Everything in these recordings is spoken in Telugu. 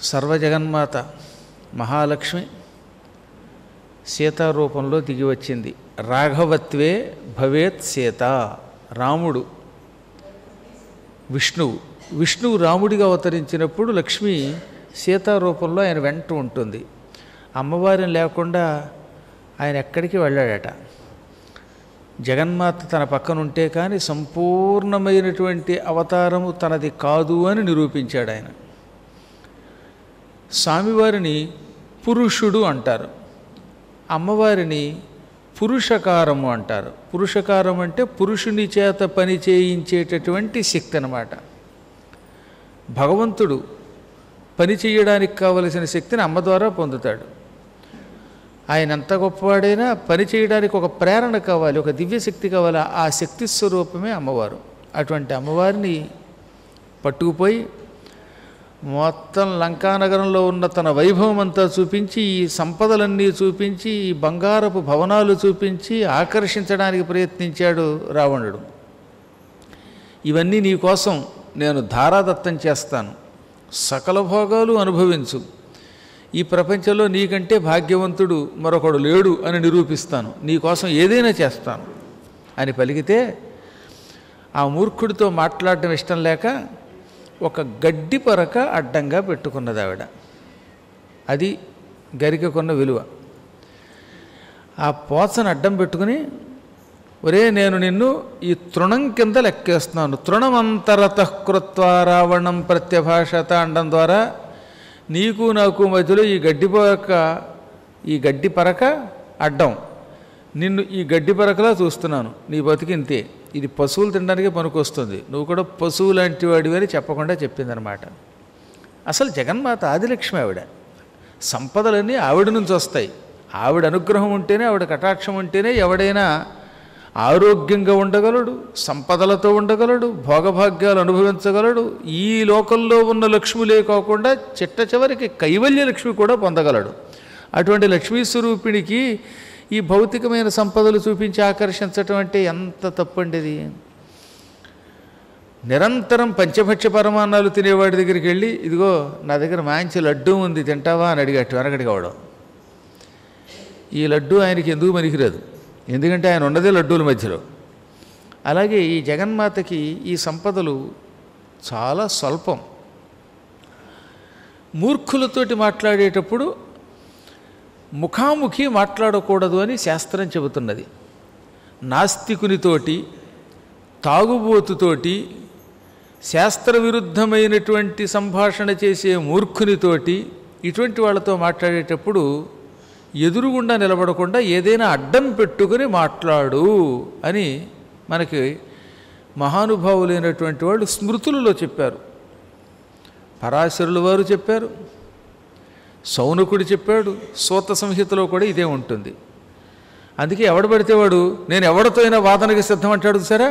సర్వజగన్మాత మహాలక్ష్మి సీతారూపంలో దిగి వచ్చింది. రాఘవత్వే భవేత్ సీత. రాముడు విష్ణువు రాముడిగా అవతరించినప్పుడు లక్ష్మి సీతారూపంలో ఆయన వెంట ఉంటుంది. అమ్మవారిని లేకుండా ఆయన ఎక్కడికి వెళ్ళాడట. జగన్మాత తన పక్కన ఉంటే కానీ సంపూర్ణమైనటువంటి అవతారము తనది కాదు అని నిరూపించాడు ఆయన. స్వామివారిని పురుషుడు అంటారు, అమ్మవారిని పురుషకారము అంటారు. పురుషకారం అంటే పురుషుని చేత పని చేయించేటటువంటి శక్తి అన్నమాట. భగవంతుడు పని చేయడానికి కావలసిన శక్తిని అమ్మ ద్వారా పొందుతాడు. ఆయన ఎంత గొప్పవాడైనా పని చేయడానికి ఒక ప్రేరణ కావాలి, ఒక దివ్యశక్తి కావాలి. ఆ శక్తి స్వరూపమే అమ్మవారు. అటువంటి అమ్మవారిని పట్టుకుపోయి మొత్తం లంకానగరంలో ఉన్న తన వైభవం అంతా చూపించి, ఈ సంపదలన్నీ చూపించి, ఈ బంగారపు భవనాలు చూపించి ఆకర్షించడానికి ప్రయత్నించాడు రావణుడు. ఇవన్నీ నీ కోసం నేను ధారాదత్తం చేస్తాను, సకల భోగాలు అనుభవించు, ఈ ప్రపంచంలో నీకంటే భాగ్యవంతుడు మరొకడు లేడు అని నిరూపిస్తాను, నీకోసం ఏదైనా చేస్తాను అని పలికితే ఆ మూర్ఖుడితో మాట్లాడటం ఇష్టం లేక ఒక గడ్డి పరక అడ్డంగా పెట్టుకున్నది ఆవిడ. అది గరికకున్న విలువ. ఆ పోచను అడ్డం పెట్టుకుని, ఒరే నేను నిన్ను ఈ తృణం కింద లెక్కేస్తున్నాను, తృణమంతరతః కృత్వా రావణం ప్రత్యభాషత అనడం ద్వారా నీకు నాకు మధ్యలో ఈ గడ్డి పరక అడ్డం, నిన్ను ఈ గడ్డి పరకలా చూస్తున్నాను, నీ బతికింతే, ఇది పశువులు తినడానికే పనికొస్తుంది, నువ్వు కూడా పశువు లాంటి వాడివి అని చెప్పకుండా చెప్పిందనమాట. అసలు జగన్మాత ఆదిలక్ష్మి ఆవిడ. సంపదలన్నీ ఆవిడ నుంచి వస్తాయి. ఆవిడ అనుగ్రహం ఉంటేనే, ఆవిడ కటాక్షం ఉంటేనే ఎవడైనా ఆరోగ్యంగా ఉండగలడు, సంపదలతో ఉండగలడు, భోగభాగ్యాలు అనుభవించగలడు. ఈ లోకంలో ఉన్న లక్ష్ములే కాకుండా చిట్ట చివరికి కైవల్య లక్ష్మి కూడా పొందగలడు. అటువంటి లక్ష్మీ స్వరూపిణికి ఈ భౌతికమైన సంపదలు చూపించి ఆకర్షించటం అంటే ఎంత తప్పండిది. నిరంతరం పంచభక్ష పరమాన్నాలు తినేవాడి దగ్గరికి వెళ్ళి, ఇదిగో నా దగ్గర మంచి లడ్డూ ఉంది తింటావా అని అడిగట్టు వెనకటి కావడం. ఈ లడ్డూ ఆయనకి ఎందుకు పనికిరాదు, ఎందుకంటే ఆయన ఉన్నదే లడ్డూల మధ్యలో. అలాగే ఈ జగన్మాతకి ఈ సంపదలు చాలా స్వల్పం. మూర్ఖులతోటి మాట్లాడేటప్పుడు ముఖాముఖి మాట్లాడకూడదు అని శాస్త్రం చెబుతున్నది. నాస్తికునితోటి, తాగుబోతుతోటి, శాస్త్ర విరుద్ధమైనటువంటి సంభాషణ చేసే మూర్ఖునితోటి, ఇటువంటి వాళ్ళతో మాట్లాడేటప్పుడు ఎదురుగుండా నిలబడకుండా ఏదైనా అడ్డం పెట్టుకుని మాట్లాడు అని మనకి మహానుభావులైనటువంటి వాళ్ళు స్మృతులలో చెప్పారు. పరాశరుల వారు చెప్పారు, సౌనకుడు చెప్పాడు, సూత సంహితలో కూడా ఇదే ఉంటుంది. అందుకే ఎవడు పడితే వాడు నేను ఎవరితో అయినా వాదనకి సిద్ధం అంటాడు సరే,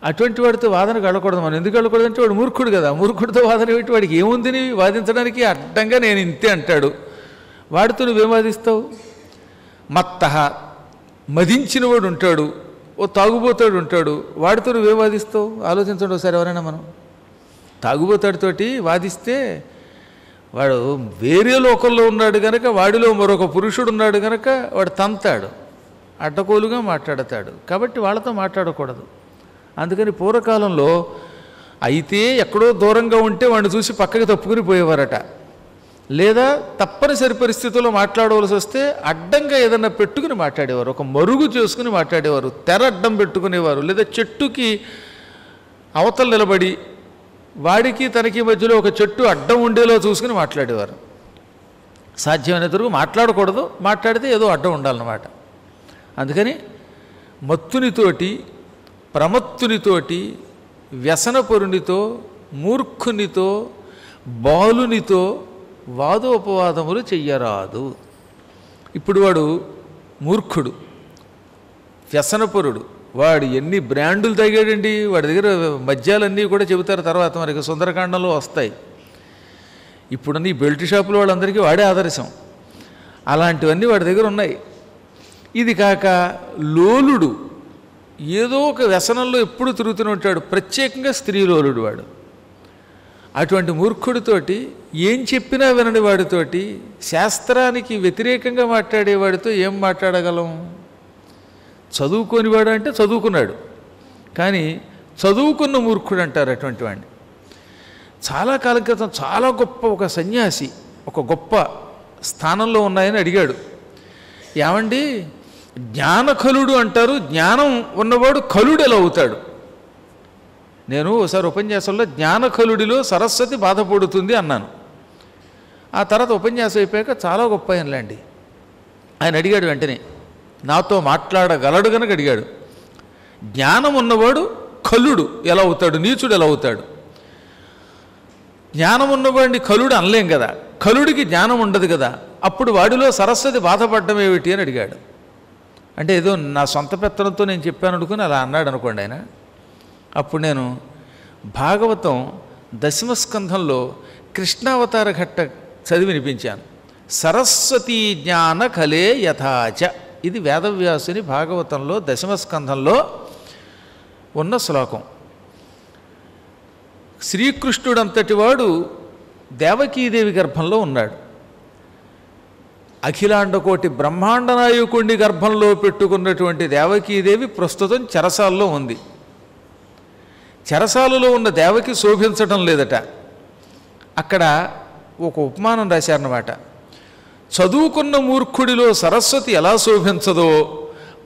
అటువంటి వాడితో వాదనకు వెళ్ళకూడదు. మనం ఎందుకు వెళ్ళకూడదు అంటే వాడు మూర్ఖుడు కదా. మూర్ఖుడితో వాదన పెట్టి వాడికి ఏముందని వాదించడానికి అడ్డంగా నేను ఇంతే అంటాడు. వాడితో నువ్వేం వాదిస్తావు? మత్తహ మదించిన వాడు ఉంటాడు, ఓ తాగుబోతాడు ఉంటాడు, వాడితో నువ్వేం వాదిస్తావు? ఆలోచించండి ఒకసారి. ఎవరైనా మనం తాగుబోతాడితోటి వాదిస్తే వాడు వేరే లోకంలో ఉన్నాడు కనుక, వాడిలో మరొక పురుషుడు ఉన్నాడు కనుక వాడు తంతాడు, అడ్డకోలుగా మాట్లాడతాడు. కాబట్టి వాళ్ళతో మాట్లాడకూడదు. అందుకని పూర్వకాలంలో అయితే ఎక్కడో దూరంగా ఉంటే వాడిని చూసి పక్కకి తప్పుకుని పోయేవారట. లేదా తప్పనిసరి పరిస్థితుల్లో మాట్లాడవలసి వస్తే అడ్డంగా ఏదన్నా పెట్టుకుని మాట్లాడేవారు, ఒక మరుగు చేసుకుని మాట్లాడేవారు, తెర అడ్డం పెట్టుకునేవారు. లేదా చెట్టుకి అవతల నిలబడి వాడికి తనకి మధ్యలో ఒక చెట్టు అడ్డం ఉండేలో చూసుకుని మాట్లాడేవారు. సాధ్యమైనంత వరకు మాట్లాడకూడదు, మాట్లాడితే ఏదో అడ్డం ఉండాలన్నమాట. అందుకని మత్తునితోటి, ప్రమత్తునితోటి, వ్యసనపరునితో, మూర్ఖునితో, బాలునితో వాదోపవాదములు చెయ్యరాదు. ఇప్పుడు వాడు మూర్ఖుడు, వ్యసనపరుడు, వాడు ఎన్ని బ్రాండులు తాగాడండి, వాడి దగ్గర మద్యాలన్నీ కూడా చెబుతారు తర్వాత, మనకి సుందరకాండంలో వస్తాయి. ఇప్పుడున్న ఈ బెల్ట్ షాపుల వాళ్ళందరికీ వాడే ఆదర్శం. అలాంటివన్నీ వాడి దగ్గర ఉన్నాయి. ఇది కాక లోలుడు, ఏదో ఒక వ్యసనంలో ఎప్పుడు తిరుగుతూనే ఉంటాడు. ప్రత్యేకంగా స్త్రీలోలుడు వాడు. అటువంటి మూర్ఖుడితోటి ఏం చెప్పినా వినని వాడితోటి శాస్త్రానికి వ్యతిరేకంగా మాట్లాడేవాడితో ఏం మాట్లాడగలం? చదువుకోనివాడు అంటే చదువుకున్నాడు, కానీ చదువుకున్న మూర్ఖుడు అంటారు అటువంటి వాడిని. చాలా కాలం క్రితం చాలా గొప్ప ఒక సన్యాసి ఒక గొప్ప స్థానంలో ఉన్నాయని అడిగాడు, ఏమండి జ్ఞానకలుడు అంటారు, జ్ఞానం ఉన్నవాడు కలుడు ఎలా అవుతాడు? నేను ఒకసారి ఉపన్యాసంలో జ్ఞానకలుడిలో సరస్వతి బాధపడుతుంది అన్నాను. ఆ తర్వాత ఉపన్యాసం అయిపోయాక చాలా గొప్ప ఆయనలేండి. ఆయన అడిగాడు వెంటనే, నాతో మాట్లాడగలడు కనుక అడిగాడు, జ్ఞానం ఉన్నవాడు కలుడు ఎలా అవుతాడు, నీచుడు ఎలా అవుతాడు? జ్ఞానం ఉన్నవాడిని కలుడు అనలేం కదా, కలుడికి జ్ఞానం ఉండదు కదా, అప్పుడు వాడిలో సరస్వతి బాధపడడం ఏమిటి అని అడిగాడు. అంటే ఏదో నా సొంత పెత్తనంతో నేను చెప్పాను అనుకుని అలా అన్నాడు అనుకోండి ఆయన. అప్పుడు నేను భాగవతం 10వ స్కంధంలో కృష్ణావతార ఘట్ట చదివి వినిపించాను. సరస్వతీ జ్ఞాన కలే యథాచ, ఇది వేదవ్యాసుని భాగవతంలో 10వ స్కంధంలో ఉన్న శ్లోకం. శ్రీకృష్ణుడంతటి వాడు దేవకీదేవి గర్భంలో ఉన్నాడు. అఖిలాండకోటి బ్రహ్మాండ నాయకుడిని గర్భంలో పెట్టుకున్నటువంటి దేవకీదేవి ప్రస్తుతం చెరసాల్లో ఉంది. చెరసాలలో ఉన్న దేవకి శోభించటం లేదట. అక్కడ ఒక ఉపమానం రాశారన్నమాట. చదువుకున్న మూర్ఖుడిలో సరస్వతి ఎలా శోభించదో,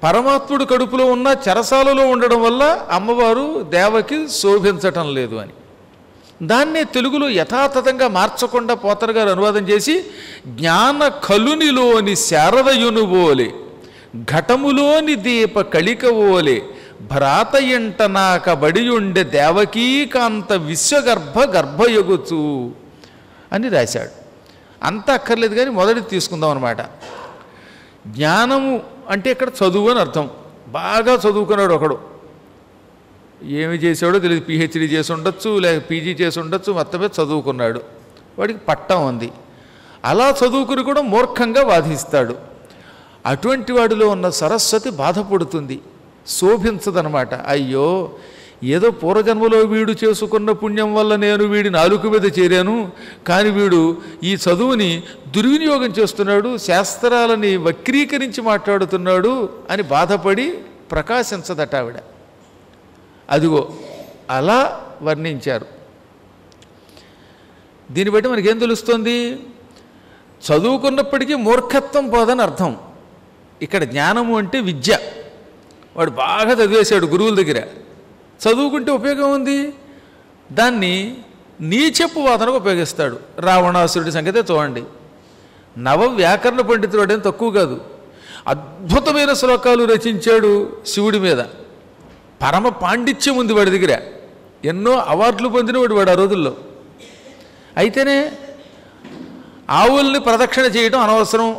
పరమాత్ముడు కడుపులో ఉన్న చెరసాలలో ఉండడం వల్ల అమ్మవారు దేవకి శోభించటం లేదు అని. దాన్నే తెలుగులో యథాతథంగా మార్చకుండా పోతన గారు అనువాదం చేసి, జ్ఞాన కలునిలోని శారదయునువోలే ఘటములోని దీప కళికవోలే భ్రాత ఇంట నాక బడియుండె దేవకీకాంత విశ్వగర్భ గర్భయగుచు అని రాశాడు. అంత అక్కర్లేదు కానీ మొదటిది తీసుకుందాం అన్నమాట. జ్ఞానము అంటే ఇక్కడ చదువు అని అర్థం. బాగా చదువుకున్నాడు ఒకడు, ఏమి చేసాడో తెలియదు, పిహెచ్డీ చేసి ఉండొచ్చు, లేక పీజీ చేసి ఉండొచ్చు, మొత్తమే చదువుకున్నాడు, వాడికి పట్టం ఉంది. అలా చదువుకుని కూడా మూర్ఖంగా వాదిస్తాడు. అటువంటి వాడిలో ఉన్న సరస్వతి బాధపడుతుంది, శోభించదనమాట. అయ్యో ఏదో పూర్వజన్మలో వీడు చేసుకున్న పుణ్యం వల్ల నేను వీడి నాలుక మీద చేరాను, కానీ వీడు ఈ చదువుని దుర్వినియోగం చేస్తున్నాడు, శాస్త్రాలని వక్రీకరించి మాట్లాడుతున్నాడు అని బాధపడి ప్రకాశించదట ఆవిడ. అదిగో అలా వర్ణించారు. దీన్ని బట్టి మనకేం తెలుస్తుంది? చదువుకున్నప్పటికీ మూర్ఖత్వం పోదని అర్థం. ఇక్కడ జ్ఞానము అంటే విద్య. వాడు బాగా చదివేశాడు గురువుల దగ్గర, చదువుకుంటే ఉపయోగం ఉంది, దాన్ని నీచపు వాదనకు ఉపయోగిస్తాడు. రావణాసురుడి సంగతే చూడండి. నవ వ్యాకరణ పండితుడు అంటే తక్కువ కాదు, అద్భుతమైన శ్లోకాలు రచించాడు శివుడి మీద. పరమ పాండిత్యం ఉంది వాడి దగ్గర, ఎన్నో అవార్డులు పొందినవాడు వాడు ఆ రోజుల్లో. అయితేనే ఆవుల్ని ప్రదక్షిణ చేయడం అనవసరం,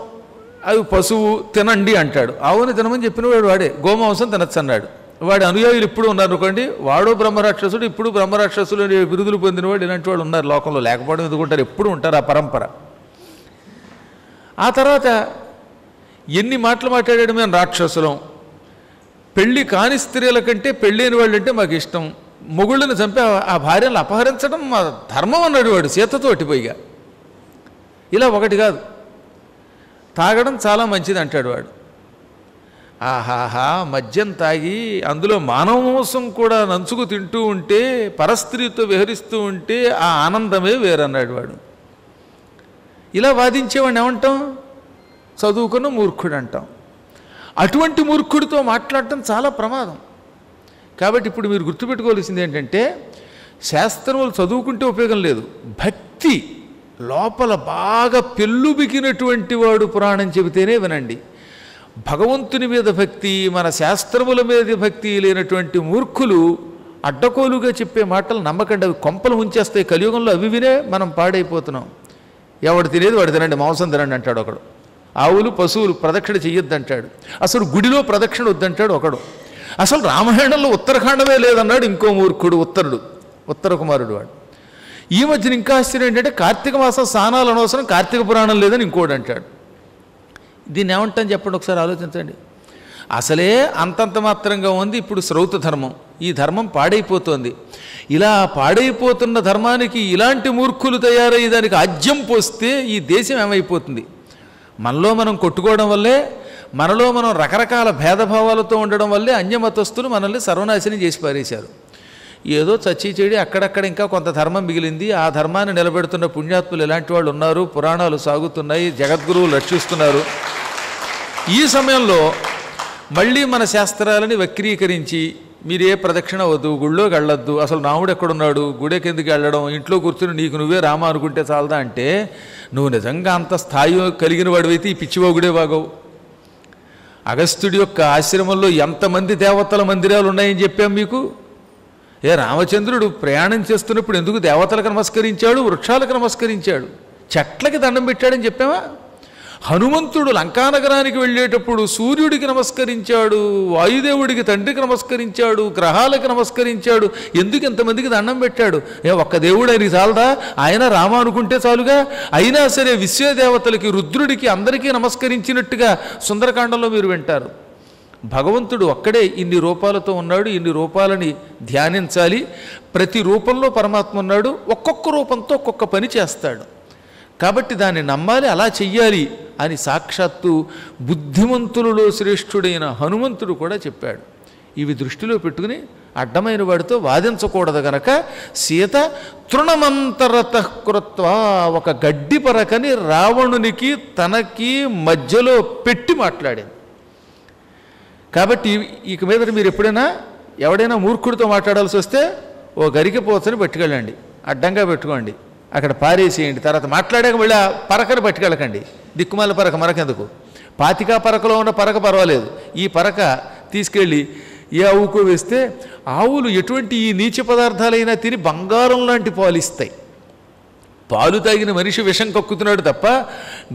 అవి పశువు తినండి అంటాడు. ఆవుని తినమని చెప్పినవాడు వాడే. గోమాంసం తినచ్చు అన్నాడు. వాడి అనుయాయులు ఇప్పుడు ఉన్నారు అనుకోండి, వాడు బ్రహ్మరాక్షసుడు, ఇప్పుడు బ్రహ్మరాక్షసులు అనే బిరుదులు పొందినవాడు ఇలాంటి వాడు ఉన్నారు లోకంలో. లేకపోవడం ఎందుకుంటారు, ఎప్పుడు ఉంటారు ఆ పరంపర. ఆ తర్వాత ఎన్ని మాటలు మాట్లాడాడు, మేము రాక్షసులం, పెళ్ళి కాని స్త్రీల కంటే పెళ్ళైన వాళ్ళు అంటే మాకు ఇష్టం, మొగుళ్ళని చంపి ఆ భార్యను అపహరించడం మా ధర్మం అన్నాడు వాడు సీతతోటి పోయిగా. ఇలా ఒకటి కాదు, తాగడం చాలా మంచిది అంటాడు వాడు. ఆహాహా, మద్యం తాగి అందులో మానవ మాంసం కూడా నంచుకు తింటూ ఉంటే, పరస్త్రీతో విహరిస్తూ ఉంటే ఆ ఆనందమే వేరన్నాడు వాడు. ఇలా వాదించేవాడిని ఏమంటాం? చదువుకున్న మూర్ఖుడు అంటాం. అటువంటి మూర్ఖుడితో మాట్లాడటం చాలా ప్రమాదం. కాబట్టి ఇప్పుడు మీరు గుర్తుపెట్టుకోవాల్సింది ఏంటంటే, శాస్త్రములు చదువుకుంటే ఉపయోగం లేదు, భక్తి లోపల బాగా పెళ్ళుబికినటువంటి వాడు పురాణం చెబితేనే వినండి. భగవంతుని మీద భక్తి, మన శాస్త్రముల మీద భక్తి లేనటువంటి మూర్ఖులు అడ్డకోలుగా చెప్పే మాటలు నమ్మకండి, అవి కొంపలు ఉంచేస్తాయి. కలియుగంలో అవి వినే మనం పాడైపోతున్నాం. ఎవడు తినేది వాడు తినండి, మాంసం తినండి అంటాడు ఒకడు. ఆవులు పశువులు ప్రదక్షిణ చెయ్యొద్దంటాడు. అసలు గుడిలో ప్రదక్షిణ వద్దంటాడు ఒకడు. అసలు రామాయణంలో ఉత్తరాఖండమే లేదన్నాడు ఇంకో మూర్ఖుడు, ఉత్తర కుమారుడు వాడు. ఈ మధ్యన ఇంకా ఆశ్చర్యం ఏంటంటే, కార్తీక మాసం స్నానాలు అనవసరం, కార్తీక పురాణం లేదని ఇంకోటి అంటాడు. దీన్ని ఏమంటాను చెప్పండి ఒకసారి ఆలోచించండి. అసలే అంతంత మాత్రంగా ఉంది ఇప్పుడు శ్రౌత ధర్మం. ఈ ధర్మం పాడైపోతోంది. ఇలా పాడైపోతున్న ధర్మానికి ఇలాంటి మూర్ఖులు తయారయ్యి దానికి ఆజ్యం పోస్తే ఈ దేశం ఏమైపోతుంది? మనలో మనం కొట్టుకోవడం వల్లే, మనలో మనం రకరకాల భేదభావాలతో ఉండడం వల్లే అన్యమతస్థులు మనల్ని సర్వనాశనం చేసి పారేశారు. ఏదో చచ్చి చెడి అక్కడక్కడ ఇంకా కొంత ధర్మం మిగిలింది. ఆ ధర్మాన్ని నిలబెడుతున్న పుణ్యాత్ములు ఎలాంటి వాళ్ళు ఉన్నారు, పురాణాలు సాగుతున్నాయి, జగద్గురువులు రక్షిస్తున్నారు. ఈ సమయంలో మళ్ళీ మన శాస్త్రాలని వక్రీకరించి మీరు ఏ ప్రదక్షిణ వద్దు, గుళ్ళోకి వెళ్ళొద్దు, అసలు రాముడు ఎక్కడున్నాడు, గుడికి ఎందుకు వెళ్ళడం, ఇంట్లో కూర్చుని నీకు నువ్వే రామ అనుకుంటే చాలదా అంటే, నువ్వు నిజంగా అంత స్థాయి కలిగిన వాడివైతే ఈ పిచ్చివాగుడే బాగవు. అగస్త్యుడి యొక్క ఆశ్రమంలో ఎంతమంది దేవతల మందిరాలు ఉన్నాయని చెప్పాం మీకు. రామచంద్రుడు ప్రయాణం చేస్తున్నప్పుడు ఎందుకు దేవతలకు నమస్కరించాడు, వృక్షాలకు నమస్కరించాడు, చెట్లకి దండం పెట్టాడని చెప్పామా? హనుమంతుడు లంకానగరానికి వెళ్ళేటప్పుడు సూర్యుడికి నమస్కరించాడు, వాయుదేవుడికి తండ్రికి నమస్కరించాడు, గ్రహాలకు నమస్కరించాడు. ఎందుకు ఇంతమందికి దండం పెట్టాడు? ఒక్క దేవుడు ఆయనకి చాలదా? ఆయన రామ అనుకుంటే చాలుగా. అయినా సరే విశ్వదేవతలకి, రుద్రుడికి, అందరికీ నమస్కరించినట్టుగా సుందరకాండంలో మీరు వింటారు. భగవంతుడు ఒక్కడే ఇన్ని రూపాలతో ఉన్నాడు, ఇన్ని రూపాలని ధ్యానించాలి. ప్రతి రూపంలో పరమాత్మ ఉన్నాడు, ఒక్కొక్క రూపంతో ఒక్కొక్క పని చేస్తాడు. కాబట్టి దాన్ని నమ్మాలి, అలా చెయ్యాలి అని సాక్షాత్తు బుద్ధిమంతులలో శ్రేష్ఠుడైన హనుమంతుడు కూడా చెప్పాడు. ఇవి దృష్టిలో పెట్టుకుని అడ్డమైన వాడితో వాదించకూడదు గనక సీత తృణమంతరత కృత్వా ఒక గడ్డి పరకని రావణునికి తనకి మధ్యలో పెట్టి మాట్లాడింది. కాబట్టి ఇక మీద మీరు ఎప్పుడైనా ఎవడైనా మూర్ఖుడితో మాట్లాడాల్సి వస్తే ఓ గరికపోతని పట్టుకెళ్ళండి, అడ్డంగా పెట్టుకోండి, అక్కడ పారేసేయండి. తర్వాత మాట్లాడాక మళ్ళీ ఆ పరకను పట్టుకెళ్ళకండి. దిక్కుమాల పరక మనకెందుకు? పాతికా పరకలో ఉన్న పరక పర్వాలేదు, ఈ పరక తీసుకెళ్ళి ఏ ఆవుకో వేస్తే ఆవులు ఎటువంటి ఈ నీచ పదార్థాలైనా తిని బంగారం లాంటి పాలు ఇస్తాయి. పాలు తాగిన మనిషి విషం కక్కుతున్నాడు తప్ప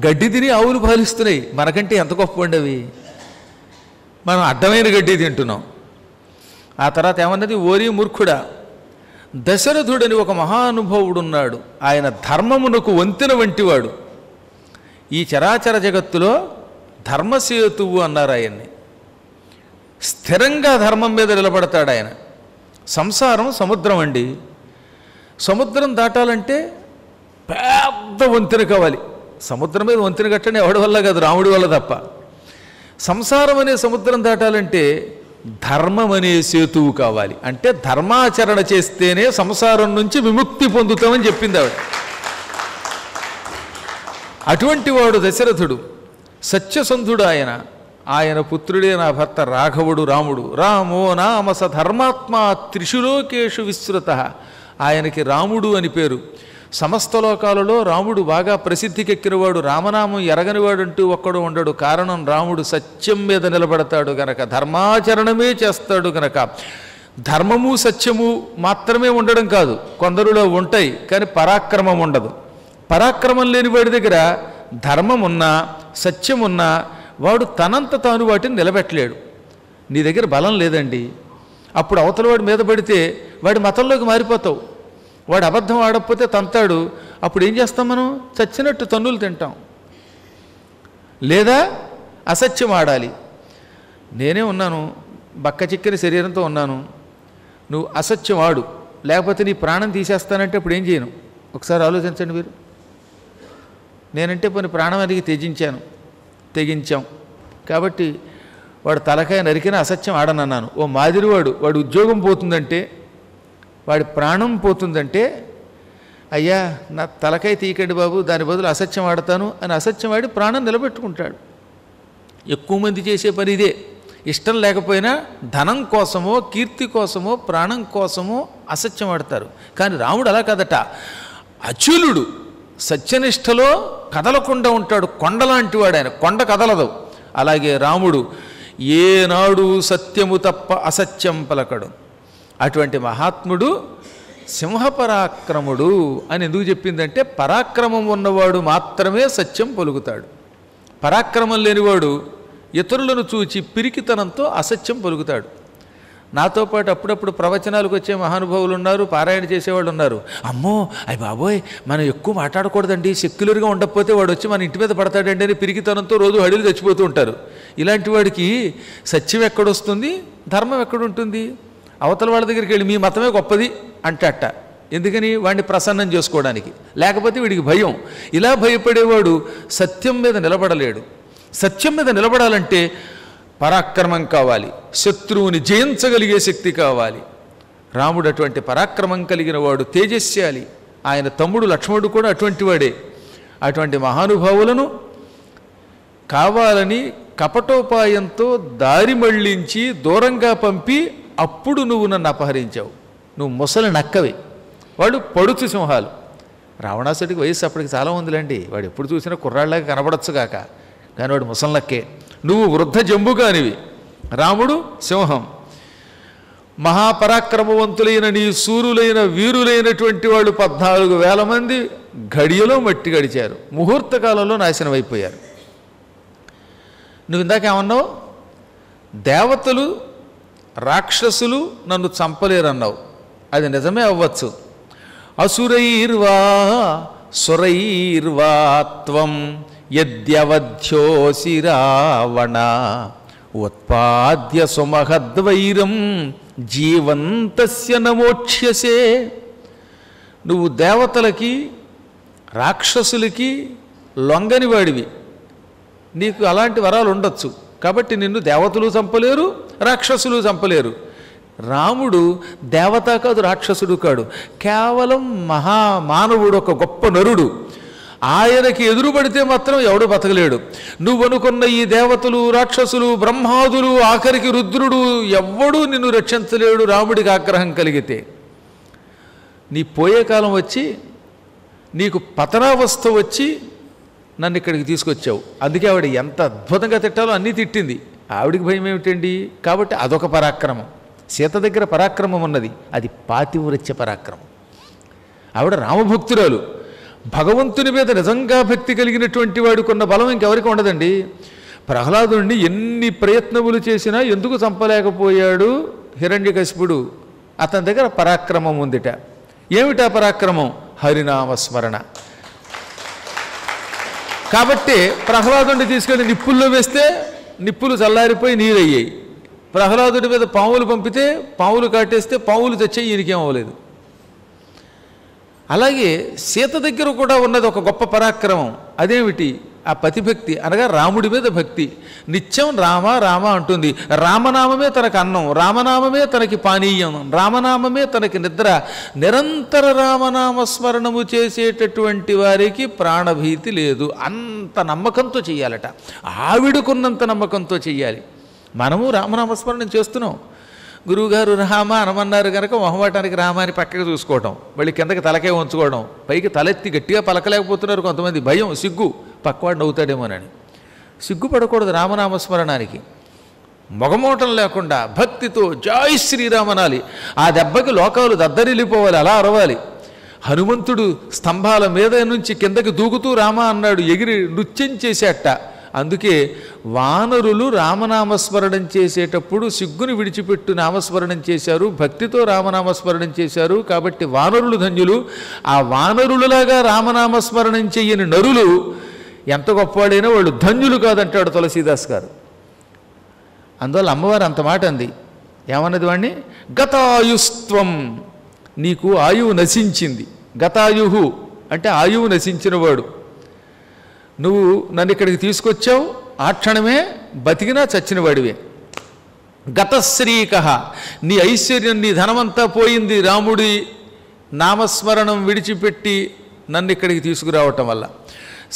గడ్డి తిని ఆవులు పాలిస్తున్నాయి. మనకంటే ఎంత గొప్ప ఉండవి. మనం అడ్డమైన గడ్డి తింటున్నాం. ఆ తర్వాత ఏమన్నది, ఓరి మూర్ఖుడా, దశరథుడని ఒక మహానుభావుడున్నాడు, ఆయన ధర్మమునకు వంతెన వంటివాడు. ఈ చరాచర జగత్తులో ధర్మసేతువు అన్నారు ఆయన్ని. స్థిరంగా ధర్మం మీద నిలబడతాడు ఆయన. సంసారం సముద్రం అండి. సముద్రం దాటాలంటే పెద్ద వంతెన కావాలి. సముద్రం మీద వంతెన కట్టని ఎవడి వల్ల కాదు, రాముడి వల్ల తప్ప. సంసారం అనే సముద్రం దాటాలంటే ధర్మం అనే సేతువు కావాలి. అంటే ధర్మాచరణ చేస్తేనే సంసారం నుంచి విముక్తి పొందుతామని చెప్పింది ఆవిడ. అటువంటి వాడు దశరథుడు, సత్యసంధుడు ఆయన. ఆయన పుత్రుడే నా భర్త రాఘవుడు, రాముడు. రామో నామ స ధర్మాత్మ త్రిశులోకేషు విస్తృత. ఆయనకి రాముడు అని పేరు. సమస్త లోకాలలో రాముడు బాగా ప్రసిద్ధికెక్కినవాడు. రామనామం ఎరగనివాడంటూ ఒక్కడు ఉండడు. కారణం రాముడు సత్యం మీద నిలబడతాడు గనక, ధర్మాచరణమే చేస్తాడు గనక. ధర్మము సత్యము మాత్రమే ఉండడం కాదు, కొందరులో ఉంటాయి, కానీ పరాక్రమం ఉండదు. పరాక్రమం లేని వాడి దగ్గర ధర్మం ఉన్నా సత్యం ఉన్నా వాడు తనంత తాను వాటిని నిలబెట్టలేడు. నీ దగ్గర బలం లేదండి, అప్పుడు అవతల వాడి మీద పడితే వాడి మతంలోకి మారిపోతావు. వాడు అబద్ధం ఆడకపోతే తంతాడు, అప్పుడు ఏం చేస్తాం మనం? చచ్చినట్టు తన్నులు తింటాం. లేదా అసత్యం ఆడాలి. నేనే ఉన్నాను, బక్క చిక్కని శరీరంతో ఉన్నాను, నువ్వు అసత్యం ఆడు, లేకపోతే నీ ప్రాణం తీసేస్తానంటే అప్పుడు ఏం చేయను? ఒకసారి ఆలోచించండి మీరు. నేనంటే పోనీ ప్రాణం అడిగి తెగించాం కాబట్టి వాడు తలకాయ నరికిన అసత్యం ఆడనన్నాను. ఓ మాదిరివాడు, వాడు ఉద్యోగం పోతుందంటే, వాడి ప్రాణం పోతుందంటే, అయ్యా నా తలకాయ తీయకండి బాబు, దాని బదులు అసత్యం ఆడతాను అని అసత్యం ఆడి ప్రాణం నిలబెట్టుకుంటాడు. ఎక్కువ మంది చేసే పని ఇదే. ఇష్టం లేకపోయినా ధనం కోసమో కీర్తి కోసమో ప్రాణం కోసమో అసత్యం ఆడతారు. కానీ రాముడు అలా కాదట, అచులుడు, సత్యనిష్టలో కదలకుండా ఉంటాడు. కొండలాంటి వాడు ఆయన, కొండ కదలదు. అలాగే రాముడు ఏనాడు సత్యము తప్ప అసత్యం పలకడు. అటువంటి మహాత్ముడు సింహపరాక్రముడు అని ఎందుకు చెప్పిందంటే, పరాక్రమం ఉన్నవాడు మాత్రమే సత్యం పలుకుతాడు. పరాక్రమం లేనివాడు ఇతరులను చూచి పిరికితనంతో అసత్యం పలుకుతాడు. నాతో పాటు అప్పుడప్పుడు ప్రవచనాలకు వచ్చే మహానుభావులు ఉన్నారు, పారాయణ చేసేవాళ్ళు ఉన్నారు. అమ్మో అయ్య బాబోయ్, మనం ఎక్కువ మాట్లాడకూడదండి, సెక్యులర్గా ఉండకపోతే వాడు వచ్చి మన ఇంటి మీద పడతాడండి అని పిరికితనంతో రోజు హడిలు చచ్చిపోతూ ఉంటారు. ఇలాంటి వాడికి సత్యం ఎక్కడొస్తుంది, ధర్మం ఎక్కడుంటుంది? అవతల వాళ్ళ దగ్గరికి వెళ్ళి మీ మతమే గొప్పది అంటట. ఎందుకని? వాడిని ప్రసన్నం చేసుకోవడానికి. లేకపోతే వీడికి భయం. ఇలా భయపడేవాడు సత్యం మీద నిలబడలేడు. సత్యం మీద నిలబడాలంటే పరాక్రమం కావాలి, శత్రువుని జయించగలిగే శక్తి కావాలి. రాముడు అటువంటి పరాక్రమం కలిగిన వాడు, తేజస్శాలి. ఆయన తమ్ముడు లక్ష్మణుడు కూడా అటువంటి వాడే. అటువంటి మహానుభావులను కావాలని కపటోపాయంతో దారి మళ్లించి దూరంగా పంపి అప్పుడు నువ్వు నన్ను అపహరించావు. నువ్వు ముసలి నక్కవి, వాడు పడుచు సింహాలు. రావణాసుడికి వయస్సు అప్పటికి చాలా ఉందిలేండి, వాడు ఎప్పుడు చూసినా కుర్రాళ్ళగా కనబడచ్చు కాక, కానీ వాడు ముసలి నక్కే. నువ్వు వృద్ధ జంబుగానివి, రాముడు సింహం. మహాపరాక్రమవంతులైన నీ సూరులైన వీరులైనటువంటి వాళ్ళు 14,000 మంది ఘడియలో మట్టి గడిచారు, ముహూర్త కాలంలో నాశనం అయిపోయారు. నువ్వు ఇందాకేమన్నావు? దేవతలు రాక్షసులు నన్ను చంపలేరన్నావు. అది నిజమే అవ్వచ్చు. అసురైర్వా సురైర్వా త్వం యద్యవధ్యోసి రావణ ఉత్పాద్య సుమహద్వైరం జీవంతస్య నమోక్ష్యసే. నువ్వు దేవతలకి రాక్షసులకి లొంగని వాడివి, నీకు అలాంటి వరాలు ఉండొచ్చు. కాబట్టి నిన్ను దేవతలు చంపలేరు, రాక్షసులు చంపలేరు. రాముడు దేవత కాదు, రాక్షసుడు కాడు, కేవలం మహామానవుడు, ఒక గొప్ప నరుడు. ఆయనకి ఎదురుపడితే మాత్రం ఎవడు బతకలేడు. నువ్వు అనుకున్న ఈ దేవతలు రాక్షసులు బ్రహ్మాదులు ఆఖరికి రుద్రుడు ఎవ్వడూ నిన్ను రక్షించలేడు రాముడికి ఆగ్రహం కలిగితే. నీ పోయే కాలం వచ్చి నీకు పతనావస్థ వచ్చి నన్ను ఇక్కడికి తీసుకొచ్చావు. అందుకే ఆవిడ ఎంత అద్భుతంగా తిట్టాలో అన్నీ తిట్టింది. ఆవిడికి భయం ఏమిటండి? కాబట్టి అదొక పరాక్రమం. సీత దగ్గర పరాక్రమం ఉన్నది, అది పాతివ్రత్య పరాక్రమం. ఆవిడ రామభక్తురాలు. భగవంతుని మీద నిజంగా భక్తి కలిగినటువంటి వాడుకున్న బలం ఇంకెవరికి ఉండదండి. ప్రహ్లాదుడిని ఎన్ని ప్రయత్నములు చేసినా ఎందుకు చంపలేకపోయాడు హిరణ్యకశిపుడు? అతని దగ్గర పరాక్రమం ఉందిట. ఏమిటా పరాక్రమం? హరినామస్మరణ. కాబట్టి ప్రహ్లాదుడిని తీసుకెళ్ళి నిప్పుల్లో వేస్తే నిప్పులు చల్లారిపోయి నీరయ్యాయి. ప్రహ్లాదుడి మీద పాములు పంపితే పాములు కాటేస్తే పాములు తెచ్చాయి, ఈయనకేం అవ్వలేదు. అలాగే సీత దగ్గర కూడా ఉన్నది ఒక గొప్ప పరాక్రమం. అదేమిటి? ఆ పతిభక్తి, అనగా రాముడి మీద భక్తి. నిత్యం రామ రామ అంటుంది. రామనామమే తనకు అన్నం, రామనామమే తనకి పానీయం, రామనామమే తనకి నిద్ర. నిరంతర రామనామస్మరణము చేసేటటువంటి వారికి ప్రాణభీతి లేదు. అంత నమ్మకంతో చెయ్యాలట. ఆవిడకున్నంత నమ్మకంతో చెయ్యాలి. మనము రామనామస్మరణం చేస్తున్నాం. గురువుగారు రామ అనమన్నారు కనుక మొహమాటానికి రామాని పక్కకి చూసుకోవటం, మళ్ళీ కిందకి తలకే ఉంచుకోవడం, పైకి తలెత్తి గట్టిగా పలకలేకపోతున్నారు కొంతమంది. భయం, సిగ్గు, పక్కవాడు నవ్వుతాడేమోనని. సిగ్గుపడకూడదు రామనామస్మరణానికి. మొగమోటం లేకుండా భక్తితో జై శ్రీరామనాలి. ఆ దెబ్బకి లోకాలు దద్దరిల్లిపోవాలి, అలా అరవాలి. హనుమంతుడు స్తంభాల మీద నుంచి కిందకి దూకుతూ రామ అన్నాడు, ఎగిరి నృత్యం చేసేట. అందుకే వానరులు రామనామస్మరణం చేసేటప్పుడు సిగ్గుని విడిచిపెట్టు నామస్మరణం చేశారు, భక్తితో రామనామస్మరణం చేశారు. కాబట్టి వానరులు ధన్యులు. ఆ వానరులలాగా రామనామస్మరణం చెయ్యని నరులు ఎంత గొప్పవాడైనా వాళ్ళు ధన్యులు కాదంటాడు తులసీదాస్ గారు. అందువల్ల అమ్మవారు అంత మాట అంది. ఏమన్నది వాణ్ణి? గతాయుస్త్వం, నీకు ఆయువు నశించింది. గతాయుహు అంటే ఆయువు నశించినవాడు. నువ్వు నన్ను ఇక్కడికి తీసుకొచ్చావు, ఆ క్షణమే బతికినా చచ్చినవాడివే. గతశ్రీక, నీ ఐశ్వర్యం నీ ధనమంతా పోయింది రాముడి నామస్మరణం విడిచిపెట్టి నన్ను ఇక్కడికి తీసుకురావటం వల్ల.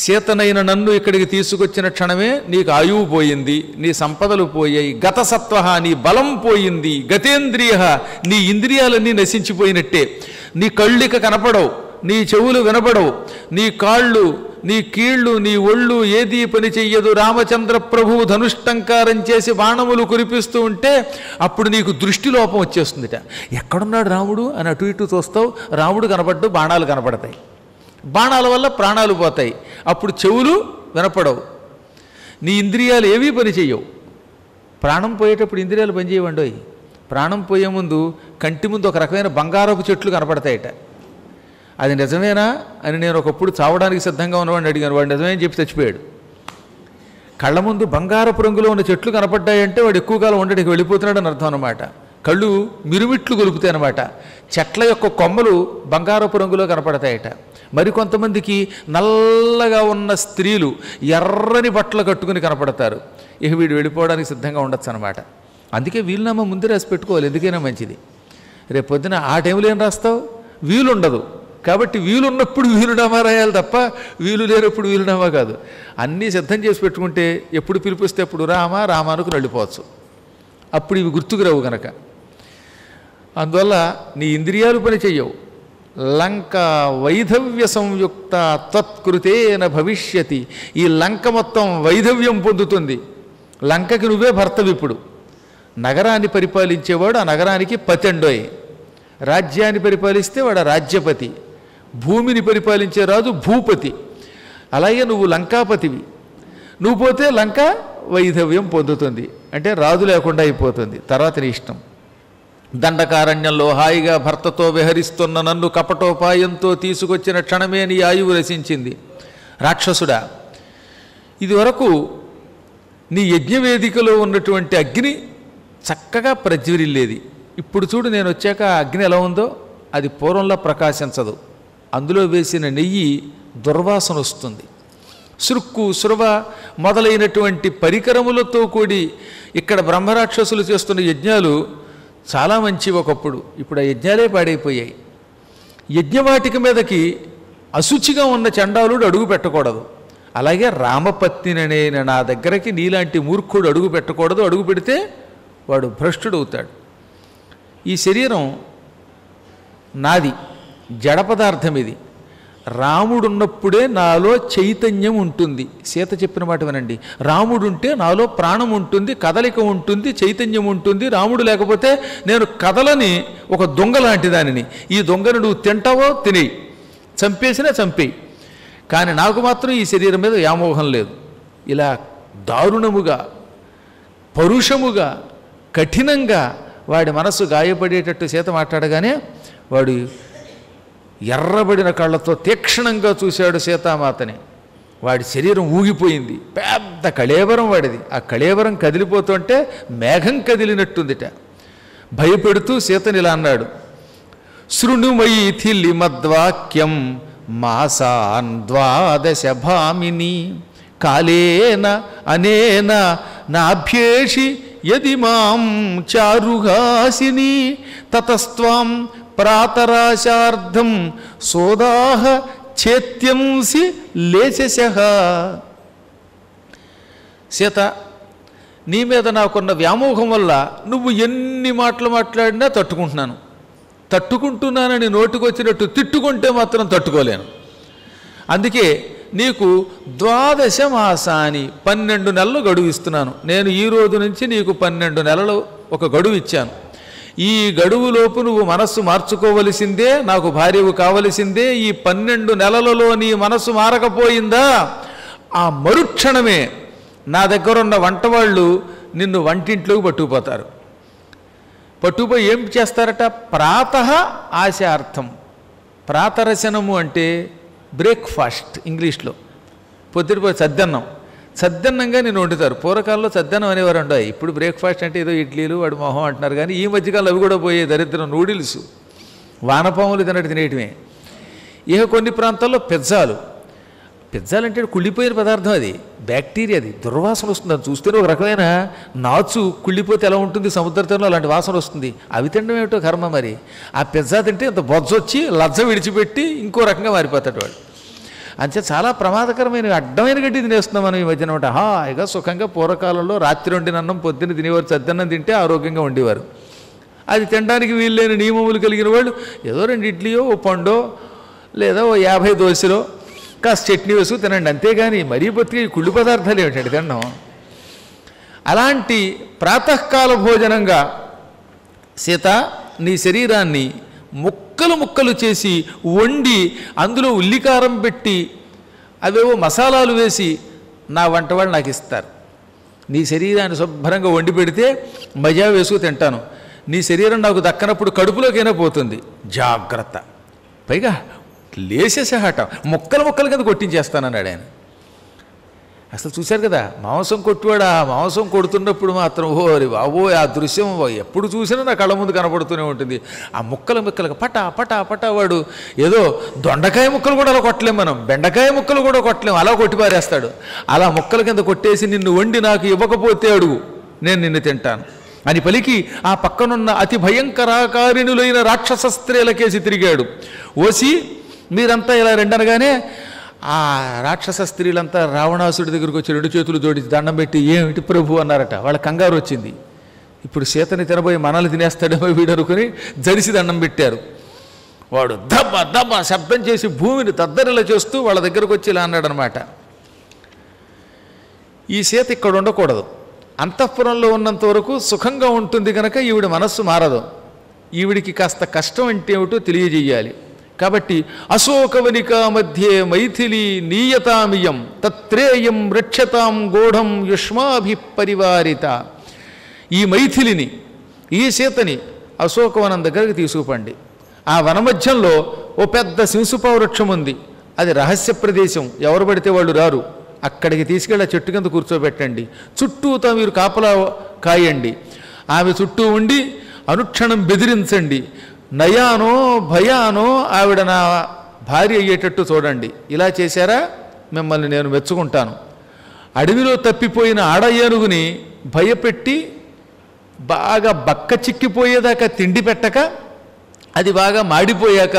సీతనైన నన్ను ఇక్కడికి తీసుకొచ్చిన క్షణమే నీకు ఆయువు పోయింది, నీ సంపదలు పోయాయి. గతసత్వ, నీ బలం పోయింది. గతేంద్రియ, నీ ఇంద్రియాలన్నీ నశించిపోయినట్టే. నీ కళ్ళిక కనపడవు, నీ చెవులు వినపడవు, నీ కాళ్ళు నీ కీళ్ళు నీ ఒళ్ళు ఏదీ పని చెయ్యదు. రామచంద్ర ప్రభువు ధనుష్టంకారం చేసి బాణములు కురిపిస్తూ ఉంటే అప్పుడు నీకు దృష్టి లోపం వచ్చేస్తుందిట. ఎక్కడున్నాడు రాముడు అని అటు ఇటు చూస్తావు, రాముడు కనపడ్డు, బాణాలు కనపడతాయి. బాణాల వల్ల ప్రాణాలు పోతాయి. అప్పుడు చెవులు వినపడవు, నీ ఇంద్రియాలు ఏవీ పని చెయ్యవు. ప్రాణం పోయేటప్పుడు ఇంద్రియాలు పనిచేయవండోయ్. ప్రాణం పోయే ముందు కంటి ముందు ఒక రకమైన బంగారపు చెట్లు కనపడతాయట. అది నిజమేనా అని నేను ఒకప్పుడు చావడానికి సిద్ధంగా ఉన్నవాడిని అడిగాను. వాడు నిజమేం చెప్పి చచ్చిపోయాడు. కళ్ళ ముందు బంగారపు రంగులో ఉన్న చెట్లు కనపడ్డాయంటే వాడు ఎక్కువ కాలం ఉండడానికి వెళ్ళిపోతున్నాడు అని అర్థం అన్నమాట. కళ్ళు మిరుమిట్లు గొలుపుతాయి అన్నమాట. చెట్ల యొక్క కొమ్మలు బంగారపు రంగులో కనపడతాయట. మరికొంతమందికి నల్లగా ఉన్న స్త్రీలు ఎర్రని బట్టలు కట్టుకుని కనపడతారు. ఇక వీడు వెళ్ళిపోవడానికి సిద్ధంగా ఉండొచ్చు అనమాట. అందుకే వీలునామా ముందే రాసి పెట్టుకోవాలి, ఎందుకైనా మంచిది. రేపు పొద్దున ఆ టైంలో ఏం రాస్తావు? వీలుండదు. కాబట్టి వీలున్నప్పుడు వీలునామా రాయాలి తప్ప వీలు లేనప్పుడు వీలునామా కాదు. అన్నీ సిద్ధం చేసి పెట్టుకుంటే ఎప్పుడు పిలిపిస్తే అప్పుడు రామానుకు వెళ్ళిపోవచ్చు. అప్పుడు ఇవి గుర్తుకు రావు కనుక. అందువల్ల నీ ఇంద్రియాలు పని చెయ్యవు. లంక వైధవ్య సంయుక్త త్వత్కృతేన భవిష్యతి. ఈ లంక మొత్తం వైధవ్యం పొందుతుంది. లంకకి నువ్వే భర్తవి. ఇప్పుడు నగరాన్ని పరిపాలించేవాడు ఆ నగరానికి పతండోయ్. రాజ్యాన్ని పరిపాలిస్తే వాడు రాజ్యపతి. భూమిని పరిపాలించే రాజు భూపతి. అలాగే నువ్వు లంకాపతివి. నువ్వు పోతే లంక వైధవ్యం పొందుతుంది, అంటే రాజు లేకుండా అయిపోతుంది. తర్వాత నీ ఇష్టం. దండకారణ్యంలో హాయిగా భర్తతో విహరిస్తున్న నన్ను కపటోపాయంతో తీసుకొచ్చిన క్షణమే నీ ఆయువు రసించింది. రాక్షసుడా, ఇదివరకు నీ యజ్ఞవేదికలో ఉన్నటువంటి అగ్ని చక్కగా ప్రజ్వరిల్లేది. ఇప్పుడు చూడు, నేను వచ్చాక ఆ అగ్ని ఎలా ఉందో అది పూర్వంలో ప్రకాశించదు. అందులో వేసిన నెయ్యి దుర్వాసన వస్తుంది. శృక్కు శృవ మొదలైనటువంటి పరికరములతో కూడి ఇక్కడ బ్రహ్మరాక్షసులు చేస్తున్న యజ్ఞాలు చాలా మంచివి ఒకప్పుడు. ఇప్పుడు ఆ యజ్ఞాలే పాడైపోయాయి. యజ్ఞవాటిక మీదకి అశుచిగా ఉన్న చండాలుడు అడుగు పెట్టకూడదు. అలాగే రామపత్నిననే నా దగ్గరకి నీలాంటి మూర్ఖుడు అడుగు పెట్టకూడదు. అడుగు పెడితే వాడు భ్రష్టుడు అవుతాడు. ఈ శరీరం నాది, జడ పదార్థం ఇది. రాముడున్నప్పుడే నాలో చైతన్యం ఉంటుంది. సీత చెప్పిన మాట వినండి. రాముడుంటే నాలో ప్రాణం ఉంటుంది, కదలిక ఉంటుంది, చైతన్యం ఉంటుంది. రాముడు లేకపోతే నేను కదలని ఒక దొంగ లాంటి దానిని. ఈ దొంగను నువ్వు తింటావో తినేయి, చంపేసినా చంపేయి. కానీ నాకు మాత్రం ఈ శరీరం మీద వ్యామోహం లేదు. ఇలా దారుణముగా, పరుషముగా, కఠినంగా వాడి మనస్సు గాయపడేటట్టు సీత మాట్లాడగానే వాడు ఎర్రబడిన కళ్ళతో తీక్షణంగా చూశాడు సీతామాతని. వాడి శరీరం ఊగిపోయింది. పెద్ద కళేబరం వాడిది. ఆ కళేబరం కదిలిపోతుంటే మేఘం కదిలినట్టుందిట. భయపెడుతూ సీతని ఇలా అన్నాడు. శృణుమైథిలి మద్వాక్యం మాసాన్ ద్వాదశ భామిని కాలేన అనేన నాభ్యేషి యది మాం చారుహాసిని తతస్త్వాం ప్రాతరాశార్ధం సోదాహ చేత్యంసి లేచశః. సీత, నీ మీద నాకున్న వ్యామోహం వల్ల నువ్వు ఎన్ని మాటలు మాట్లాడినా తట్టుకుంటున్నానని నోటికొచ్చినట్టు తిట్టుకుంటే మాత్రం తట్టుకోలేను. అందుకే నీకు 12 మాసాని 12 నెలలు గడువు ఇస్తున్నాను. నేను ఈ రోజు నుంచి నీకు 12 నెలలు ఒక గడువు ఇచ్చాను. ఈ గడువులోపు నువ్వు మనస్సు మార్చుకోవలసిందే, నాకు భార్యవు కావలసిందే. ఈ 12 నెలలలో నీ మనస్సు మారకపోయిందా ఆ మరుక్షణమే నా దగ్గరున్న వంటవాళ్ళు నిన్ను వంటింట్లోకి పట్టుకుపోతారు. పట్టుకుపోయి ఏం చేస్తారట? ప్రాతః ఆశార్థం. ప్రాతరశనము అంటే బ్రేక్ఫాస్ట్ ఇంగ్లీష్లో. పొద్దుటిపోయి సద్దన్నంగా నేను వండుతారు. పూర్వకాలంలో సద్దన్నం అనేవారు అండి. ఇప్పుడు బ్రేక్ఫాస్ట్ అంటే ఏదో ఇడ్లీలు వాడు మొహం అంటున్నారు. కానీ ఈ మధ్యకాలంలో అవి కూడా పోయే దరిద్రం నూడిల్స్, వానపాములు తినట్టు తినేయటమే. ఇక కొన్ని ప్రాంతాల్లో పిజ్జాలు అంటే కుళ్ళిపోయిన పదార్థం. అది బ్యాక్టీరియా, అది దుర్వాసన వస్తుంది. అది చూస్తేనే ఒక రకమైన నాచు కుళ్ళిపోతే ఎలా ఉంటుంది సముద్ర తీరంలో అలాంటి వాసన వస్తుంది. అవి తినడం ఏమిటో కర్మ. మరి ఆ పిజ్జా తింటే అంత బొజ్జొచ్చి లజ్జ విడిచిపెట్టి ఇంకో రకంగా మారిపోతాడు వాడు. అంతే చాలా ప్రమాదకరమైన అడ్డమైన గడ్డి తినేస్తున్నాం మనం ఈ మధ్యన. హాయిగా సుఖంగా పూర్వకాలంలో రాత్రి వండిన అన్నం పొద్దున్న తినేవారు. సద్దన్నం తింటే ఆరోగ్యంగా ఉండేవారు. అది తినడానికి వీల్లేని నియమములు కలిగిన వాళ్ళు ఏదో 2 ఇడ్లీయో ఓ పండో లేదా ఓ 50 దోశలో కాస్త చట్నీ వేసుకు తినండి. అంతేగాని మరీ బతికి కుళ్ళు పదార్థాలు ఏమిటండి తినడం. అలాంటి ప్రాతకాల భోజనంగా సీత నీ శరీరాన్ని ముక్కలు చేసి వండి అందులో ఉల్లికారం పెట్టి అవేవో మసాలాలు వేసి నా వంట వాళ్ళు నాకు ఇస్తారు. నీ శరీరాన్ని శుభ్రంగా వండి పెడితే మజా వేసుకు తింటాను. నీ శరీరం నాకు దక్కనప్పుడు కడుపులోకైనా పోతుంది. జాగ్రత్త. పైగా లేసేసే హట ముక్కలు కింద కొట్టించేస్తానన్నాడు ఆయన. అసలు చూశారు కదా, మాంసం కొట్టువాడు ఆ మాంసం కొడుతున్నప్పుడు మాత్రం ఓరి బాబోయ్, ఆ దృశ్యం ఎప్పుడు చూసినా నా కళ్ళ ముందు కనపడుతూనే ఉంటుంది. ఆ ముక్కలుగా పటా పటా పటా వాడు ఏదో దొండకాయ ముక్కలు కూడా అలా కొట్టలేం, మనం బెండకాయ ముక్కలు కూడా కొట్టలేం, అలా కొట్టిపారేస్తాడు. అలా ముక్కల కింద కొట్టేసి నిన్ను వండి నాకు ఇవ్వకపోతే అడుగు, నేను నిన్ను తింటాను అని పలికి ఆ పక్కనున్న అతి భయంకరాకారిణులైన రాక్షస స్త్రీలకేసి తిరిగాడు. ఓసి మీరంతా ఇలా రెండనగానే ఆ రాక్షస స్త్రీలంతా రావణాసుడి దగ్గరికి వచ్చి 2 చేతులు జోడించి దండం పెట్టి ఏమిటి ప్రభు అన్నారట. వాళ్ళ కంగారు వచ్చింది, ఇప్పుడు సీతని తినబోయి మనల్ని తినేస్తాడేమో వీడు అనుకుని జడిసి దండం పెట్టారు. వాడు దబ్బ దబ్బ శబ్దం చేసి భూమిని దద్దరిలా చేస్తూ వాళ్ళ దగ్గరకు వచ్చి ఇలా అన్నాడనమాట, ఈ సీత ఇక్కడ ఉండకూడదు, అంతఃపురంలో ఉన్నంత వరకు సుఖంగా ఉంటుంది కనుక ఈవిడ మనస్సు మారదు, ఈవిడికి కాస్త కష్టం అంటే ఏమిటో తెలియజేయాలి. కాబట్టి అశోకవనికా మధ్యే మైథిలి నీయతామియం తత్రేయం రక్షతాం గూఢం యుష్మాభిపరివారిత. ఈ మైథిలిని, ఈ సీతని అశోకవనం దగ్గరికి తీసుకుపండి. ఆ వనమధ్యంలో ఓ పెద్ద సింసుపావు వృక్షం ఉంది, అది రహస్య ప్రదేశం, ఎవరు పడితే వాళ్ళు రారు. అక్కడికి తీసుకెళ్ళి చెట్టు కింద కూర్చోబెట్టండి, చుట్టూతా మీరు కాపలా కాయండి, ఆమె చుట్టూ ఉండి అనుక్షణం బెదిరించండి, నయానో భయానో ఆవిడ నా భార్య అయ్యేటట్టు చూడండి. ఇలా చేశారా మిమ్మల్ని నేను మెచ్చుకుంటాను. అడవిలో తప్పిపోయిన ఆడ ఏనుగుని భయపెట్టి బాగా బక్క చిక్కిపోయేదాకా తిండి పెట్టక, అది బాగా మాడిపోయాక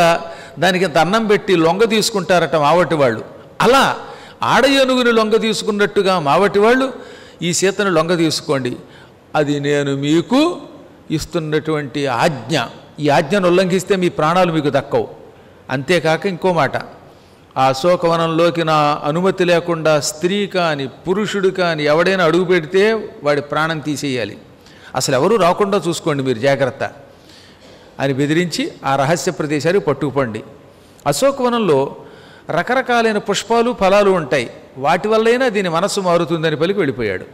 దానికి అన్నం పెట్టి లొంగ తీసుకుంటారట మావటి వాళ్ళు. అలా ఆడ ఏనుగుని లొంగ తీసుకున్నట్టుగా మావటి వాళ్ళు ఈ సీతను లొంగ తీసుకోండి, అది నేను మీకు ఇస్తున్నటువంటి ఆజ్ఞ. ఈ ఆజ్ఞను ఉల్లంఘిస్తే మీ ప్రాణాలు మీకు దక్కవు. అంతేకాక ఇంకో మాట, ఆ అశోకవనంలోకి నా అనుమతి లేకుండా స్త్రీ కానీ పురుషుడు కానీ ఎవడైనా అడుగు పెడితే వాడి ప్రాణం తీసేయాలి, అసలు ఎవరూ రాకుండా చూసుకోండి మీరు జాగ్రత్త అని బెదిరించి ఆ రహస్య ప్రదేశానికి పట్టుకుపండి. అశోకవనంలో రకరకాలైన పుష్పాలు ఫలాలు ఉంటాయి, వాటి వల్లైనా దీని మనస్సు మారుతుందని పలికి వెళ్ళిపోయాడు.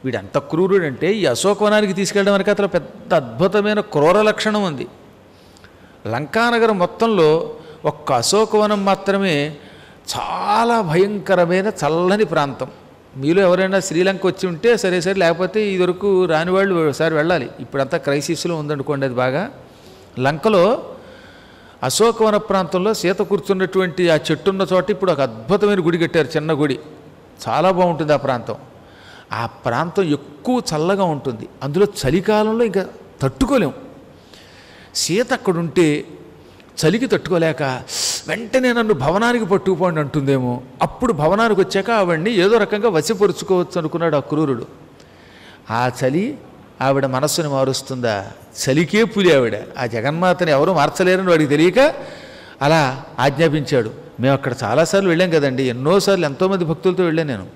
వీడంత క్రూరుడంటే ఈ అశోకవనానికి తీసుకెళ్ళడం వరకు అతను పెద్ద అద్భుతమైన క్రూర లక్షణం ఉంది. లంకానగరం మొత్తంలో ఒక్క అశోకవనం మాత్రమే చాలా భయంకరమైన చల్లని ప్రాంతం. మీలో ఎవరైనా శ్రీలంక వచ్చి ఉంటే సరే సరే, లేకపోతే ఇదివరకు రాని వాళ్ళు ఒకసారి వెళ్ళాలి. ఇప్పుడంతా క్రైసిస్లో ఉందనుకోండి. అది బాగా లంకలో అశోకవన ప్రాంతంలో సీత కూర్చున్నటువంటి ఆ చెట్టున్న చోట ఇప్పుడు ఒక అద్భుతమైన గుడి కట్టారు, చిన్న గుడి, చాలా బాగుంటుంది ఆ ప్రాంతం. ఆ ప్రాంతం ఎక్కువ చల్లగా ఉంటుంది, అందులో చలికాలంలో ఇంకా తట్టుకోలేం. సీత అక్కడుంటే చలికి తట్టుకోలేక వెంటనే నన్ను భవనానికి పట్టుకుపోండి అంటుందేమో. అప్పుడు భవనానికి వచ్చాక ఆవిడ్ని ఏదో రకంగా వశపరుచుకోవచ్చు అనుకున్నాడు ఆ క్రూరుడు. ఆ చలి ఆవిడ మనస్సుని మారుస్తుందా? చలికే పులి ఆవిడ. ఆ జగన్మాతని ఎవరూ మార్చలేరని వాడికి తెలియక అలా ఆజ్ఞాపించాడు. మేము అక్కడ చాలాసార్లు వెళ్ళాం కదండి, ఎన్నోసార్లు ఎంతోమంది భక్తులతో వెళ్ళాను నేను.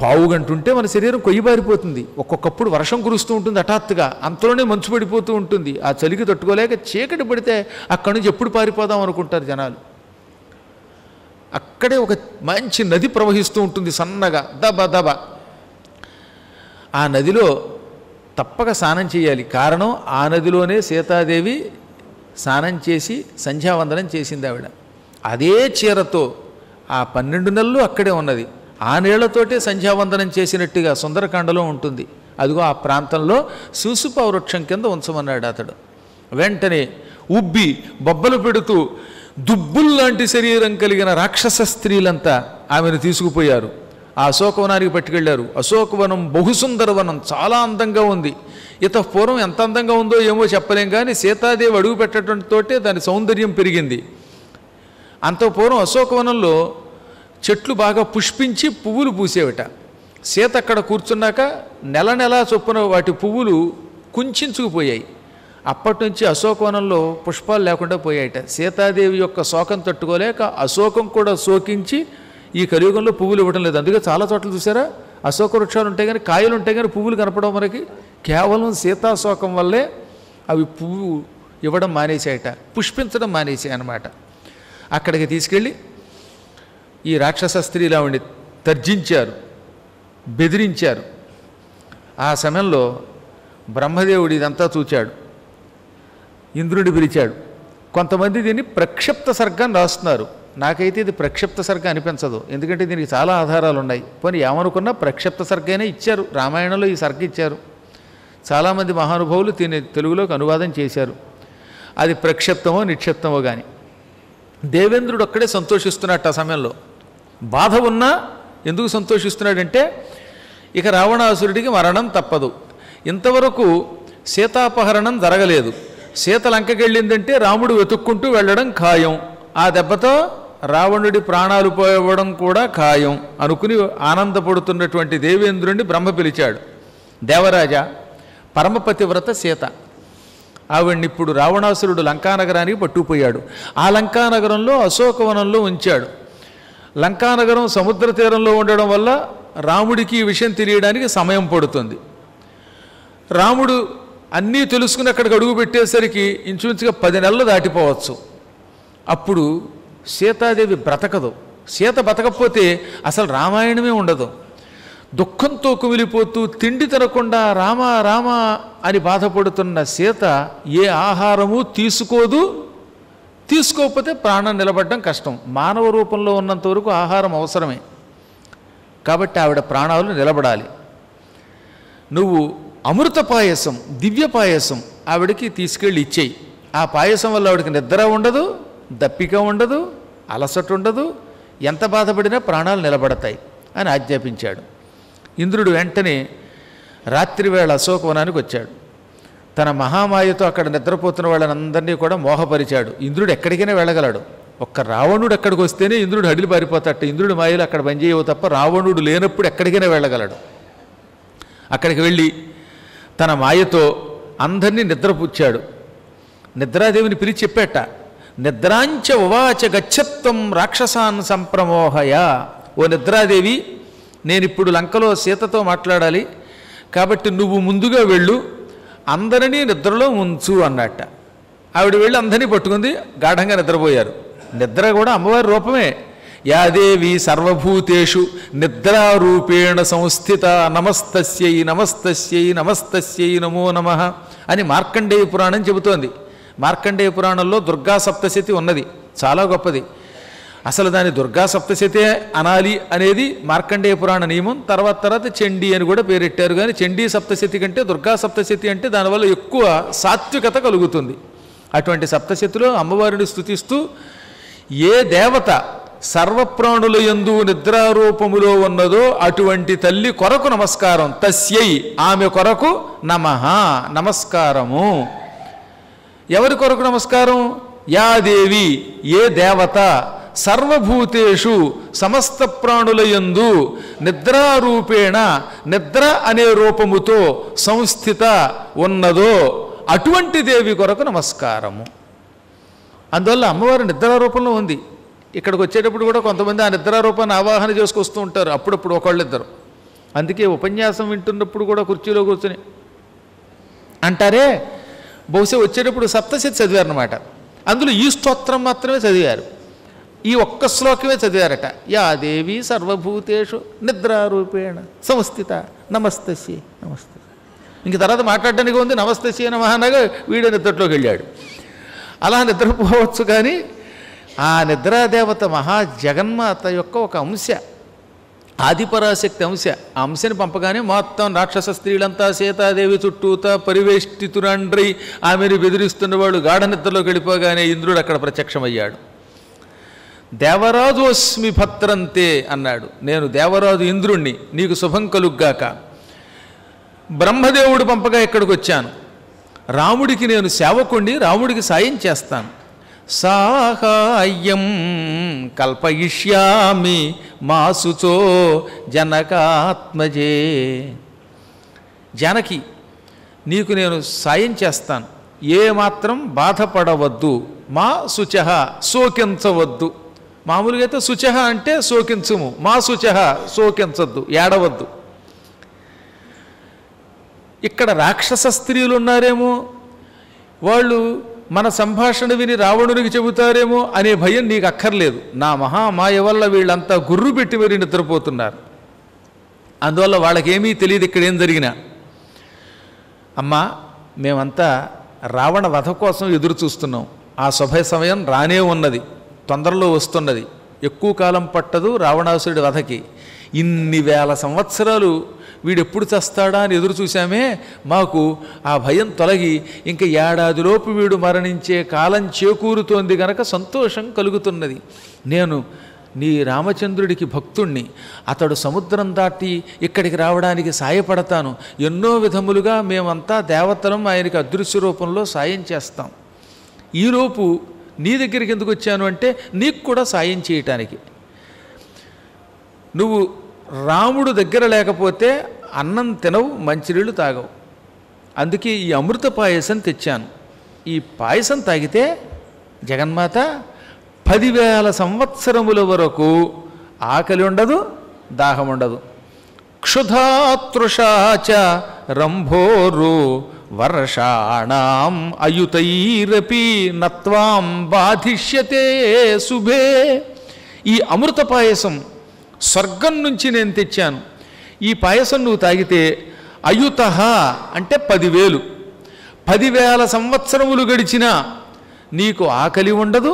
పావు గంట ఉంటే మన శరీరం కొయ్యబారిపోతుంది, ఒక్కొక్కప్పుడు వర్షం కురుస్తూ ఉంటుంది హఠాత్తుగా, అంతలోనే మంచు పడిపోతూ ఉంటుంది. ఆ చలికి తట్టుకోలేక చీకటి పడితే అక్కడి నుంచి ఎప్పుడు పారిపోదాం అనుకుంటారు జనాలు. అక్కడే ఒక మంచి నది ప్రవహిస్తూ ఉంటుంది సన్నగా, దబ దబ. ఆ నదిలో తప్పక స్నానం చేయాలి. కారణం, ఆ నదిలోనే సీతాదేవి స్నానం చేసి సంధ్యావందనం చేసింది ఆవిడ. అదే చీరతో ఆ 12 నెలలు అక్కడే ఉన్నది. ఆ నీళ్లతోటే సంధ్యావందనం చేసినట్టుగా సుందరకాండలో ఉంటుంది. అదిగో ఆ ప్రాంతంలో శూసుపా వృక్షం కింద ఉంచమన్నాడు అతడు. వెంటనే ఉబ్బి బొబ్బలు పెడుతూ దుబ్బుల్లాంటి శరీరం కలిగిన రాక్షస స్త్రీలంతా ఆమెను తీసుకుపోయారు. ఆ అశోకవనానికి పట్టుకెళ్లారు. అశోకవనం బహుసుందరవనం, చాలా అందంగా ఉంది. పూర్వం ఎంత అందంగా ఉందో ఏమో చెప్పలేం, కానీ సీతాదేవి అడుగు పెట్టడంతో దాని సౌందర్యం పెరిగింది. పూర్వం అశోకవనంలో చెట్లు బాగా పుష్పించి పువ్వులు పూసేవిట. సీత అక్కడ కూర్చున్నాక నెల నెలా చొప్పున వాటి పువ్వులు కుంచుకుపోయాయి. అప్పటి నుంచి అశోకవనంలో పుష్పాలు లేకుండా పోయాయట. సీతాదేవి యొక్క శోకం తట్టుకోలేక అశోకం కూడా శోకించి ఈ కలియుగంలో పువ్వులు ఇవ్వడం లేదు. అందుకే చాలా చోట్ల చూసారా, అశోక వృక్షాలు ఉంటాయి కానీ కాయలు ఉంటాయి కానీ పువ్వులు కనపడవు మనకి. కేవలం సీతాశోకం వల్లే అవి పువ్వు ఇవ్వడం మానేసాయట, పుష్పించడం మానేసాయి అన్నమాట. అక్కడికి తీసుకెళ్ళి ఈ రాక్షస స్త్రీలు ఆవిడ్ని తర్జించారు, బెదిరించారు. ఆ సమయంలో బ్రహ్మదేవుడు ఇదంతా చూచాడు. ఇంద్రుడి పిలిచాడు. కొంతమంది దీన్ని ప్రక్షిప్త సర్గం రాస్తున్నారు. నాకైతే ఇది ప్రక్షిప్త సర్గ అనిపించదు, ఎందుకంటే దీనికి చాలా ఆధారాలు ఉన్నాయి. పోనీ ఏమనుకున్నా ప్రక్షిప్త సర్గైనా ఇచ్చారు, రామాయణంలో ఈ సర్గ ఇచ్చారు. చాలామంది మహానుభావులు దీన్ని తెలుగులోకి అనువాదం చేశారు. అది ప్రక్షిప్తమో నిక్షిప్తమో కానీ దేవేంద్రుడు ఒక్కడే సంతోషిస్తున్నట్టు ఆ సమయంలో. బాధ ఉన్నా ఎందుకు సంతోషిస్తున్నాడంటే ఇక రావణాసురుడికి మరణం తప్పదు. ఇంతవరకు సీతాపహరణం జరగలేదు. సీత లంకకి వెళ్ళిందంటే రాముడు వెతుక్కుంటూ వెళ్ళడం ఖాయం. ఆ దెబ్బతో రావణుడి ప్రాణాలు పోవడం కూడా ఖాయం అనుకుని ఆనందపడుతున్నటువంటి దేవేంద్రుడిని బ్రహ్మ పిలిచాడు. దేవరాజా, పరమపతివ్రత సీత, ఆవిడ్ని ఇప్పుడు రావణాసురుడు లంకానగరానికి పట్టుకుపోయాడు. ఆ లంకానగరంలో అశోకవనంలో ఉంచాడు. లంకానగరం సముద్ర తీరంలో ఉండడం వల్ల రాముడికి ఈ విషయం తెలియడానికి సమయం పడుతుంది. రాముడు అన్నీ తెలుసుకుని అక్కడికి అడుగు పెట్టేసరికి ఇంచుమించుగా 10 నెలలు దాటిపోవచ్చు. అప్పుడు సీతాదేవి బ్రతకదు. సీత బతకపోతే అసలు రామాయణమే ఉండదు. దుఃఖంతో కుమిలిపోతూ తిండి తినకుండా రామ రామ అని బాధపడుతున్న సీత ఏ ఆహారము తీసుకోదు. తీసుకోకపోతే ప్రాణం నిలబడడం కష్టం. మానవ రూపంలో ఉన్నంత వరకు ఆహారం అవసరమే. కాబట్టి ఆవిడ ప్రాణాలు నిలబడాలి. నువ్వు అమృత పాయసం, దివ్య పాయసం ఆవిడకి తీసుకెళ్ళి ఇచ్చేయి. ఆ పాయసం వల్ల ఆవిడకి నిద్ర ఉండదు, దప్పిక ఉండదు, అలసట ఉండదు, ఎంత బాధపడినా ప్రాణాలు నిలబడతాయి అని ఆజ్ఞాపించాడు. ఇంద్రుడు వెంటనే రాత్రివేళ అశోకవనానికి వచ్చాడు. తన మహామాయతో అక్కడ నిద్రపోతున్న వాళ్ళనందరినీ కూడా మోహపరిచాడు. ఇంద్రుడు ఎక్కడికైనా వెళ్ళగలడు. ఒక్క రావణుడు అక్కడికి వస్తేనే ఇంద్రుడు హడిలి పారిపోతాట. ఇంద్రుడి మాయలు అక్కడ పనిచేయవు తప్ప రావణుడు లేనప్పుడు ఎక్కడికైనా వెళ్ళగలడు. అక్కడికి వెళ్ళి తన మాయతో అందరినీ నిద్రపుచ్చాడు. నిద్రాదేవిని పిలిచి చెప్పేట, నిద్రాంచ ఉవాచ గచ్చత్వం రాక్షసాన్ సంప్రమోహయ. ఓ నిద్రాదేవి, నేనిప్పుడు లంకలో సీతతో మాట్లాడాలి, కాబట్టి నువ్వు ముందుగా వెళ్ళు, అందరినీ నిద్రలో ఉంచు అన్నట్ట. ఆవిడ వెళ్ళి అందరినీ పట్టుకుంది, గాఢంగా నిద్రపోయారు. నిద్ర కూడా అమ్మవారి రూపమే. యాదేవి సర్వభూతేషు నిద్రారూపేణ సంస్థిత నమస్తస్యై నమస్తస్యై నమస్తస్యై నమో నమః అని మార్కండేయ పురాణం చెబుతోంది. మార్కండేయ పురాణంలో దుర్గా సప్తశతి ఉన్నది, చాలా గొప్పది. అసలు దాని దుర్గా సప్తశతే అనాలి అనేది మార్కండేయ పురాణ నియమం. తర్వాత చండీ అని కూడా పేరెట్టారు. కానీ చండీ సప్తశతి కంటే దుర్గా సప్తశతి అంటే దానివల్ల ఎక్కువ సాత్వికత కలుగుతుంది. అటువంటి సప్తశతిలో అమ్మవారిని స్తుతిస్తూ ఏ దేవత సర్వప్రాణుల యందు నిద్రారూపములో ఉన్నదో అటువంటి తల్లి కొరకు నమస్కారం, తస్యై ఆమె కొరకు నమః నమస్కారము. ఎవరి కొరకు నమస్కారం? యాదేవి ఏ దేవత సర్వభూతేషు సమస్త ప్రాణుల యందు నిద్రారూపేణ నిద్ర అనే రూపముతో సంస్థిత ఉన్నదో అటువంటి దేవి కొరకు నమస్కారము. అందువల్ల అమ్మవారు నిద్రారూపంలో ఉంది. ఇక్కడికి వచ్చేటప్పుడు కూడా కొంతమంది ఆ నిద్రారూపాన్ని ఆవాహన చేసుకొస్తూ ఉంటారు, అప్పుడప్పుడు ఒకళ్ళిద్దరు. అందుకే ఉపన్యాసం వింటున్నప్పుడు కూడా కుర్చీలో కూర్చొని అంటారే, బహుశా వచ్చేటప్పుడు సప్తశతి చదివారన్నమాట. అందులో ఈ స్తోత్రం మాత్రమే చదివారు, ఈ ఒక్క శ్లోకమే చదివారట. యా దేవి సర్వభూతేషు నిద్రారూపేణ సంస్థిత నమస్తస్యై నమస్తే. ఇంక తర్వాత మాట్లాడడానికి ఉంది, నమస్తస్యై నమః అనగా వీడు నిద్రలోకి వెళ్ళాడు. అలా నిద్రపోవచ్చు. కానీ ఆ నిద్రాదేవత మహాజగన్మాత యొక్క ఒక అంశ, ఆదిపరాశక్తి అంశ. ఆ అంశని పంపగానే మొత్తం రాక్షస స్త్రీలంతా సీతాదేవి చుట్టూతా పరివేష్టితురండ్రి ఆమెను బెదిరిస్తున్న వాళ్ళు గాఢ నిద్రలోకి వెళ్ళిపోగానే ఇంద్రుడు అక్కడ ప్రత్యక్షమయ్యాడు. దేవరాజోస్మి భద్రంతే అన్నాడు. నేను దేవరాజు ఇంద్రుణ్ణి, నీకు శుభం కలుగ్గాక. బ్రహ్మదేవుడు పంపగా ఇక్కడికి వచ్చాను. రాముడికి నేను సేవకుణ్ణి, రాముడికి సాయం చేస్తాను. సాహాయ్యం కల్పయిష్యామి మాసుచో జనకాత్మజే. జానకి, నీకు నేను సాయం చేస్తాను, ఏమాత్రం బాధపడవద్దు. మా శుచః శోకించవద్దు. మామూలుగా అయితే శుచః అంటే శోకించుము, మా శుచః శోకించద్దు, ఏడవద్దు. ఇక్కడ రాక్షస స్త్రీలు ఉన్నారేమో, వాళ్ళు మన సంభాషణ విని రావణునికి చెబుతారేమో అనే భయం నీకు అక్కర్లేదు. నా మహామాయ వల్ల వీళ్ళంతా గుర్రు పెట్టి మరీ నిద్రపోతున్నారు. అందువల్ల వాళ్ళకేమీ తెలియదు ఇక్కడ ఏం జరిగినా. అమ్మా, మేమంతా రావణ వధ కోసం ఎదురు చూస్తున్నాం. ఆ శుభ సమయం రానే ఉన్నది. తొందరలో వస్తున్నది, ఎక్కువ కాలం పట్టదు రావణాసురుడి వధకి. ఇన్ని వేల సంవత్సరాలు వీడెప్పుడు చస్తాడా అని ఎదురు చూశామే, మాకు ఆ భయం తొలగి ఇంకా ఏడాదిలోపు వీడు మరణించే కాలం చేకూరుతోంది గనక సంతోషం కలుగుతున్నది. నేను నీ రామచంద్రుడికి భక్తుణ్ణి, అతడు సముద్రం దాటి ఇక్కడికి రావడానికి సాయపడతాను. ఎన్నో విధములుగా మేమంతా దేవతలం ఆయనకి అదృశ్య రూపంలో సాయం చేస్తాం. ఈలోపు నీ దగ్గరికి ఎందుకు వచ్చాను అంటే నీకు కూడా సాయం చేయటానికి. నువ్వు రాముడు దగ్గర లేకపోతే అన్నం తినవు, మంచినీళ్ళు తాగవు. అందుకే ఈ అమృత పాయసం తెచ్చాను. ఈ పాయసం తాగితే జగన్మాత 10,000 సంవత్సరముల వరకు ఆకలి ఉండదు, దాహం ఉండదు. క్షుధాతృషాచ రంభోరు వర్షాణం అయుతైరపి నత్వాం బాధిష్యతే శుభే. ఈ అమృత పాయసం స్వర్గం నుంచి నేను తెచ్చాను. ఈ పాయసం నువ్వు తాగితే అయుత అంటే 10,000, 10,000 సంవత్సరములు గడిచినా నీకు ఆకలి ఉండదు,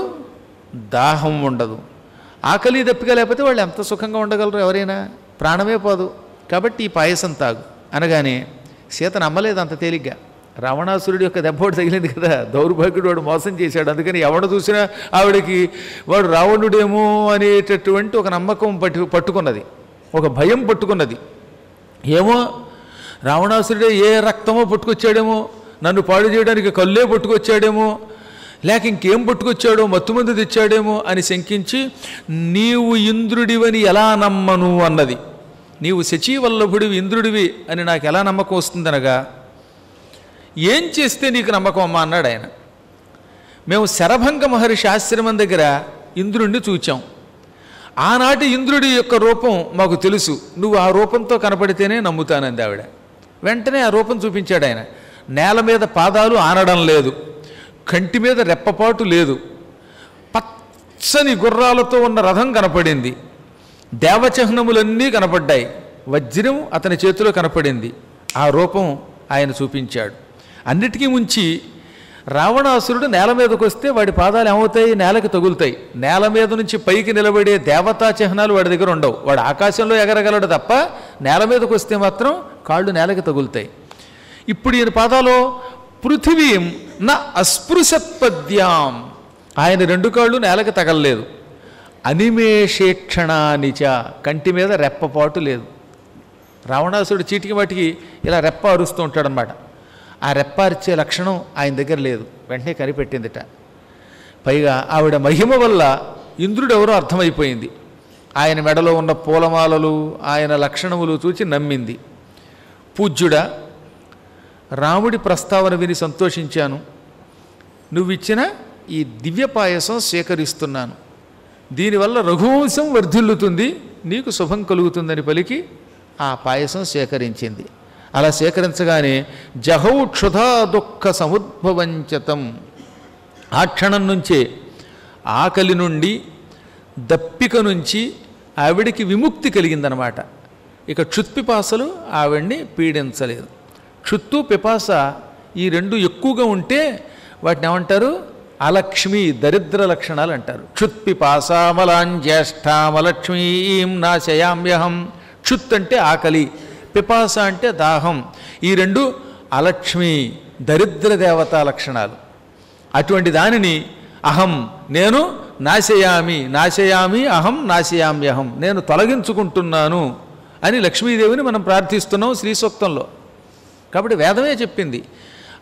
దాహం ఉండదు. ఆకలి దప్పిక లేకపోతే వాళ్ళు ఎంత సుఖంగా ఉండగలరు? ఎవరైనా ప్రాణమే పోదు. కాబట్టి ఈ పాయసం తాగు అనగానే సీత నమ్మలేదు అంత తేలిగ్గా. రావణాసురుడి యొక్క దెబ్బోడు తగిలింది కదా, దౌర్భాగ్యుడు, వాడు మోసం చేశాడు. అందుకని ఎవడు చూసినా ఆవిడకి వాడు రావణుడేమో అనేటటువంటి ఒక నమ్మకం పట్టుకున్నది, ఒక భయం పట్టుకున్నది. ఏమో రావణాసురుడే ఏ రక్తమో పట్టుకొచ్చాడేమో, నన్ను పాడు చేయడానికి కళ్ళే పట్టుకొచ్చాడేమో, లేక ఇంకేం పట్టుకొచ్చాడో, మత్తుమంది తెచ్చాడేమో అని శంకించి నీవు ఇంద్రుడివని ఎలా నమ్మను అన్నది. నీవు శచీవల్లభుడివి, ఇంద్రుడివి అని నాకు ఎలా నమ్మకం వస్తుందనగా, ఏం చేస్తే నీకు నమ్మకం అమ్మా అన్నాడు ఆయన. మేము శరభంగ మహర్షి ఆశ్రమం దగ్గర ఇంద్రుడిని చూచాం. ఆనాటి ఇంద్రుడి యొక్క రూపం మాకు తెలుసు, నువ్వు ఆ రూపంతో కనపడితేనే నమ్ముతానంది ఆవిడ. వెంటనే ఆ రూపం చూపించాడు ఆయన. నేల మీద పాదాలు ఆనడం లేదు, కంటి మీద రెప్పపాటు లేదు, పచ్చని గుర్రాలతో ఉన్న రథం కనపడింది, దేవచిహ్నములన్నీ కనపడ్డాయి, వజ్రం అతని చేతిలో కనపడింది. ఆ రూపం ఆయన చూపించాడు. అన్నిటికీ ముంచి రావణాసురుడు నేల మీదకి వస్తే వాడి పాదాలు ఏమవుతాయి? నేలకి తగులుతాయి. నేల మీద నుంచి పైకి నిలబడే దేవతా చిహ్నాలు వాడి దగ్గర ఉండవు. వాడు ఆకాశంలో ఎగరగలడు తప్ప నేల మీదకి వస్తే మాత్రం కాళ్ళు నేలకి తగులుతాయి. ఇప్పుడు ఈయన పాదాలు పృథివీం నా అస్పృశత్పద్యాం, ఆయన 2 కాళ్ళు నేలకి తగలలేదు. అనిమేషేక్షణానిచ, కంటి మీద రెప్పపాటు లేదు. రావణాసురుడు చీటికి వాటికి ఇలా రెప్ప అరుస్తూ ఉంటాడనమాట. ఆ రెప్ప అరిచే లక్షణం ఆయన దగ్గర లేదు. వెంటనే కనిపెట్టిందిట. పైగా ఆవిడ మహిమ వల్ల ఇంద్రుడు ఎవరో అర్థమైపోయింది. ఆయన మెడలో ఉన్న పూలమాలలు, ఆయన లక్షణములు చూచి నమ్మింది. పూజ్యుడా, రాముడి ప్రస్తావన విని సంతోషించాను. నువ్విచ్చిన ఈ దివ్య పాయసం స్వీకరిస్తున్నాను. దీనివల్ల రఘువంశం వర్ధిల్లుతుంది, నీకు శుభం కలుగుతుందని పలికి ఆ పాయసం స్వీకరించింది. అలా స్వీకరించగానే జహౌ క్షుధా దుఃఖ సముద్భవంచతం, ఆ క్షణం నుంచే ఆకలి నుండి, దప్పిక నుంచి ఆవిడికి విముక్తి కలిగిందనమాట. ఇక క్షుత్పిపాసలు ఆవిడ్ని పీడించలేదు. క్షుత్తు పిపాస ఈ 2 ఎక్కువగా ఉంటే వాటిని ఏమంటారు? అలక్ష్మి, దరిద్ర లక్షణాలు అంటారు. క్షుత్పిపాసామలాంజ్యేష్ఠామలక్ష్మీం నాశయామ్యహం. క్షుత్ అంటే ఆకలి, పిపాస అంటే దాహం. ఈ 2 అలక్ష్మి, దరిద్ర దేవతా లక్షణాలు. అటువంటి దానిని అహం, నేను నాశయామి, నాశయామి అహం నాశయామ్యహం, నేను తొలగించుకుంటున్నాను అని లక్ష్మీదేవిని మనం ప్రార్థిస్తున్నాం శ్రీ సూక్తంలో. కాబట్టి వేదమే చెప్పింది,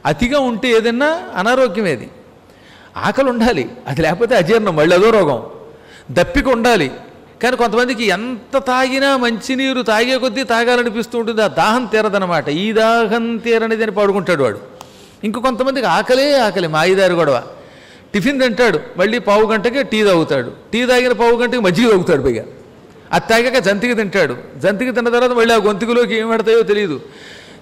అతిగా ఉంటే ఏదన్నా అనారోగ్యమేది. ఆకలి ఉండాలి, అది లేకపోతే అజీర్ణం, మళ్ళీ అదో రోగం. దప్పిక ఉండాలి, కానీ కొంతమందికి ఎంత తాగినా మంచినీరు తాగే కొద్దీ తాగాలనిపిస్తూ ఉంటుంది, ఆ దాహం తీరదనమాట. ఈ దాహం తీరనిది అని పడుకుంటాడు వాడు. ఇంకో కొంతమందికి ఆకలే ఆకలి, మాయిదారు గొడవ. టిఫిన్ తింటాడు, మళ్ళీ పావు గంటకే టీ తాగుతాడు, టీ తాగిన పావు గంటకి మజ్జిగ తాగుతాడు పైగా. అది తాగాక జంతికి తింటాడు, జంతికి తిన్న తర్వాత మళ్ళీ ఆ గొంతుకులోకి ఏం పెడతాయో తెలియదు.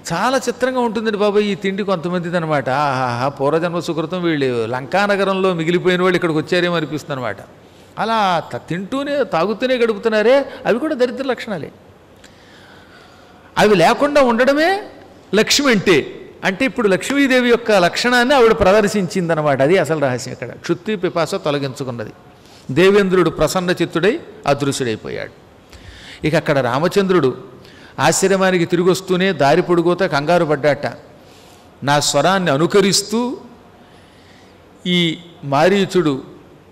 చాలా చిత్రంగా ఉంటుందండి బాబా ఈ తిండి కొంతమందిది అనమాట. ఆహా, పూర్వజన్మ సుకృతం, వీళ్ళు లంకానగరంలో మిగిలిపోయిన వాళ్ళు ఇక్కడికి వచ్చారేమో అనిపిస్తుంది అనమాట. అలా తింటూనే తాగుతూనే గడుపుతున్నారే, అవి కూడా దరిద్ర లక్షణాలే. అవి లేకుండా ఉండడమే లక్ష్మి అంటే ఇప్పుడు లక్ష్మీదేవి యొక్క లక్షణాన్ని ఆవిడ ప్రదర్శించిందనమాట. అది అసలు రహస్యం. ఇక్కడ క్షుత్తి పిపాస తొలగించుకున్నది. దేవేంద్రుడు ప్రసన్న చిత్తుడై అదృశ్యుడైపోయాడు. ఇక అక్కడ రామచంద్రుడు ఆశ్రమానికి తిరిగి వస్తూనే దారి పొడుగుత కంగారు పడ్డాట. నా స్వరాన్ని అనుకరిస్తూ ఈ మారీచుడు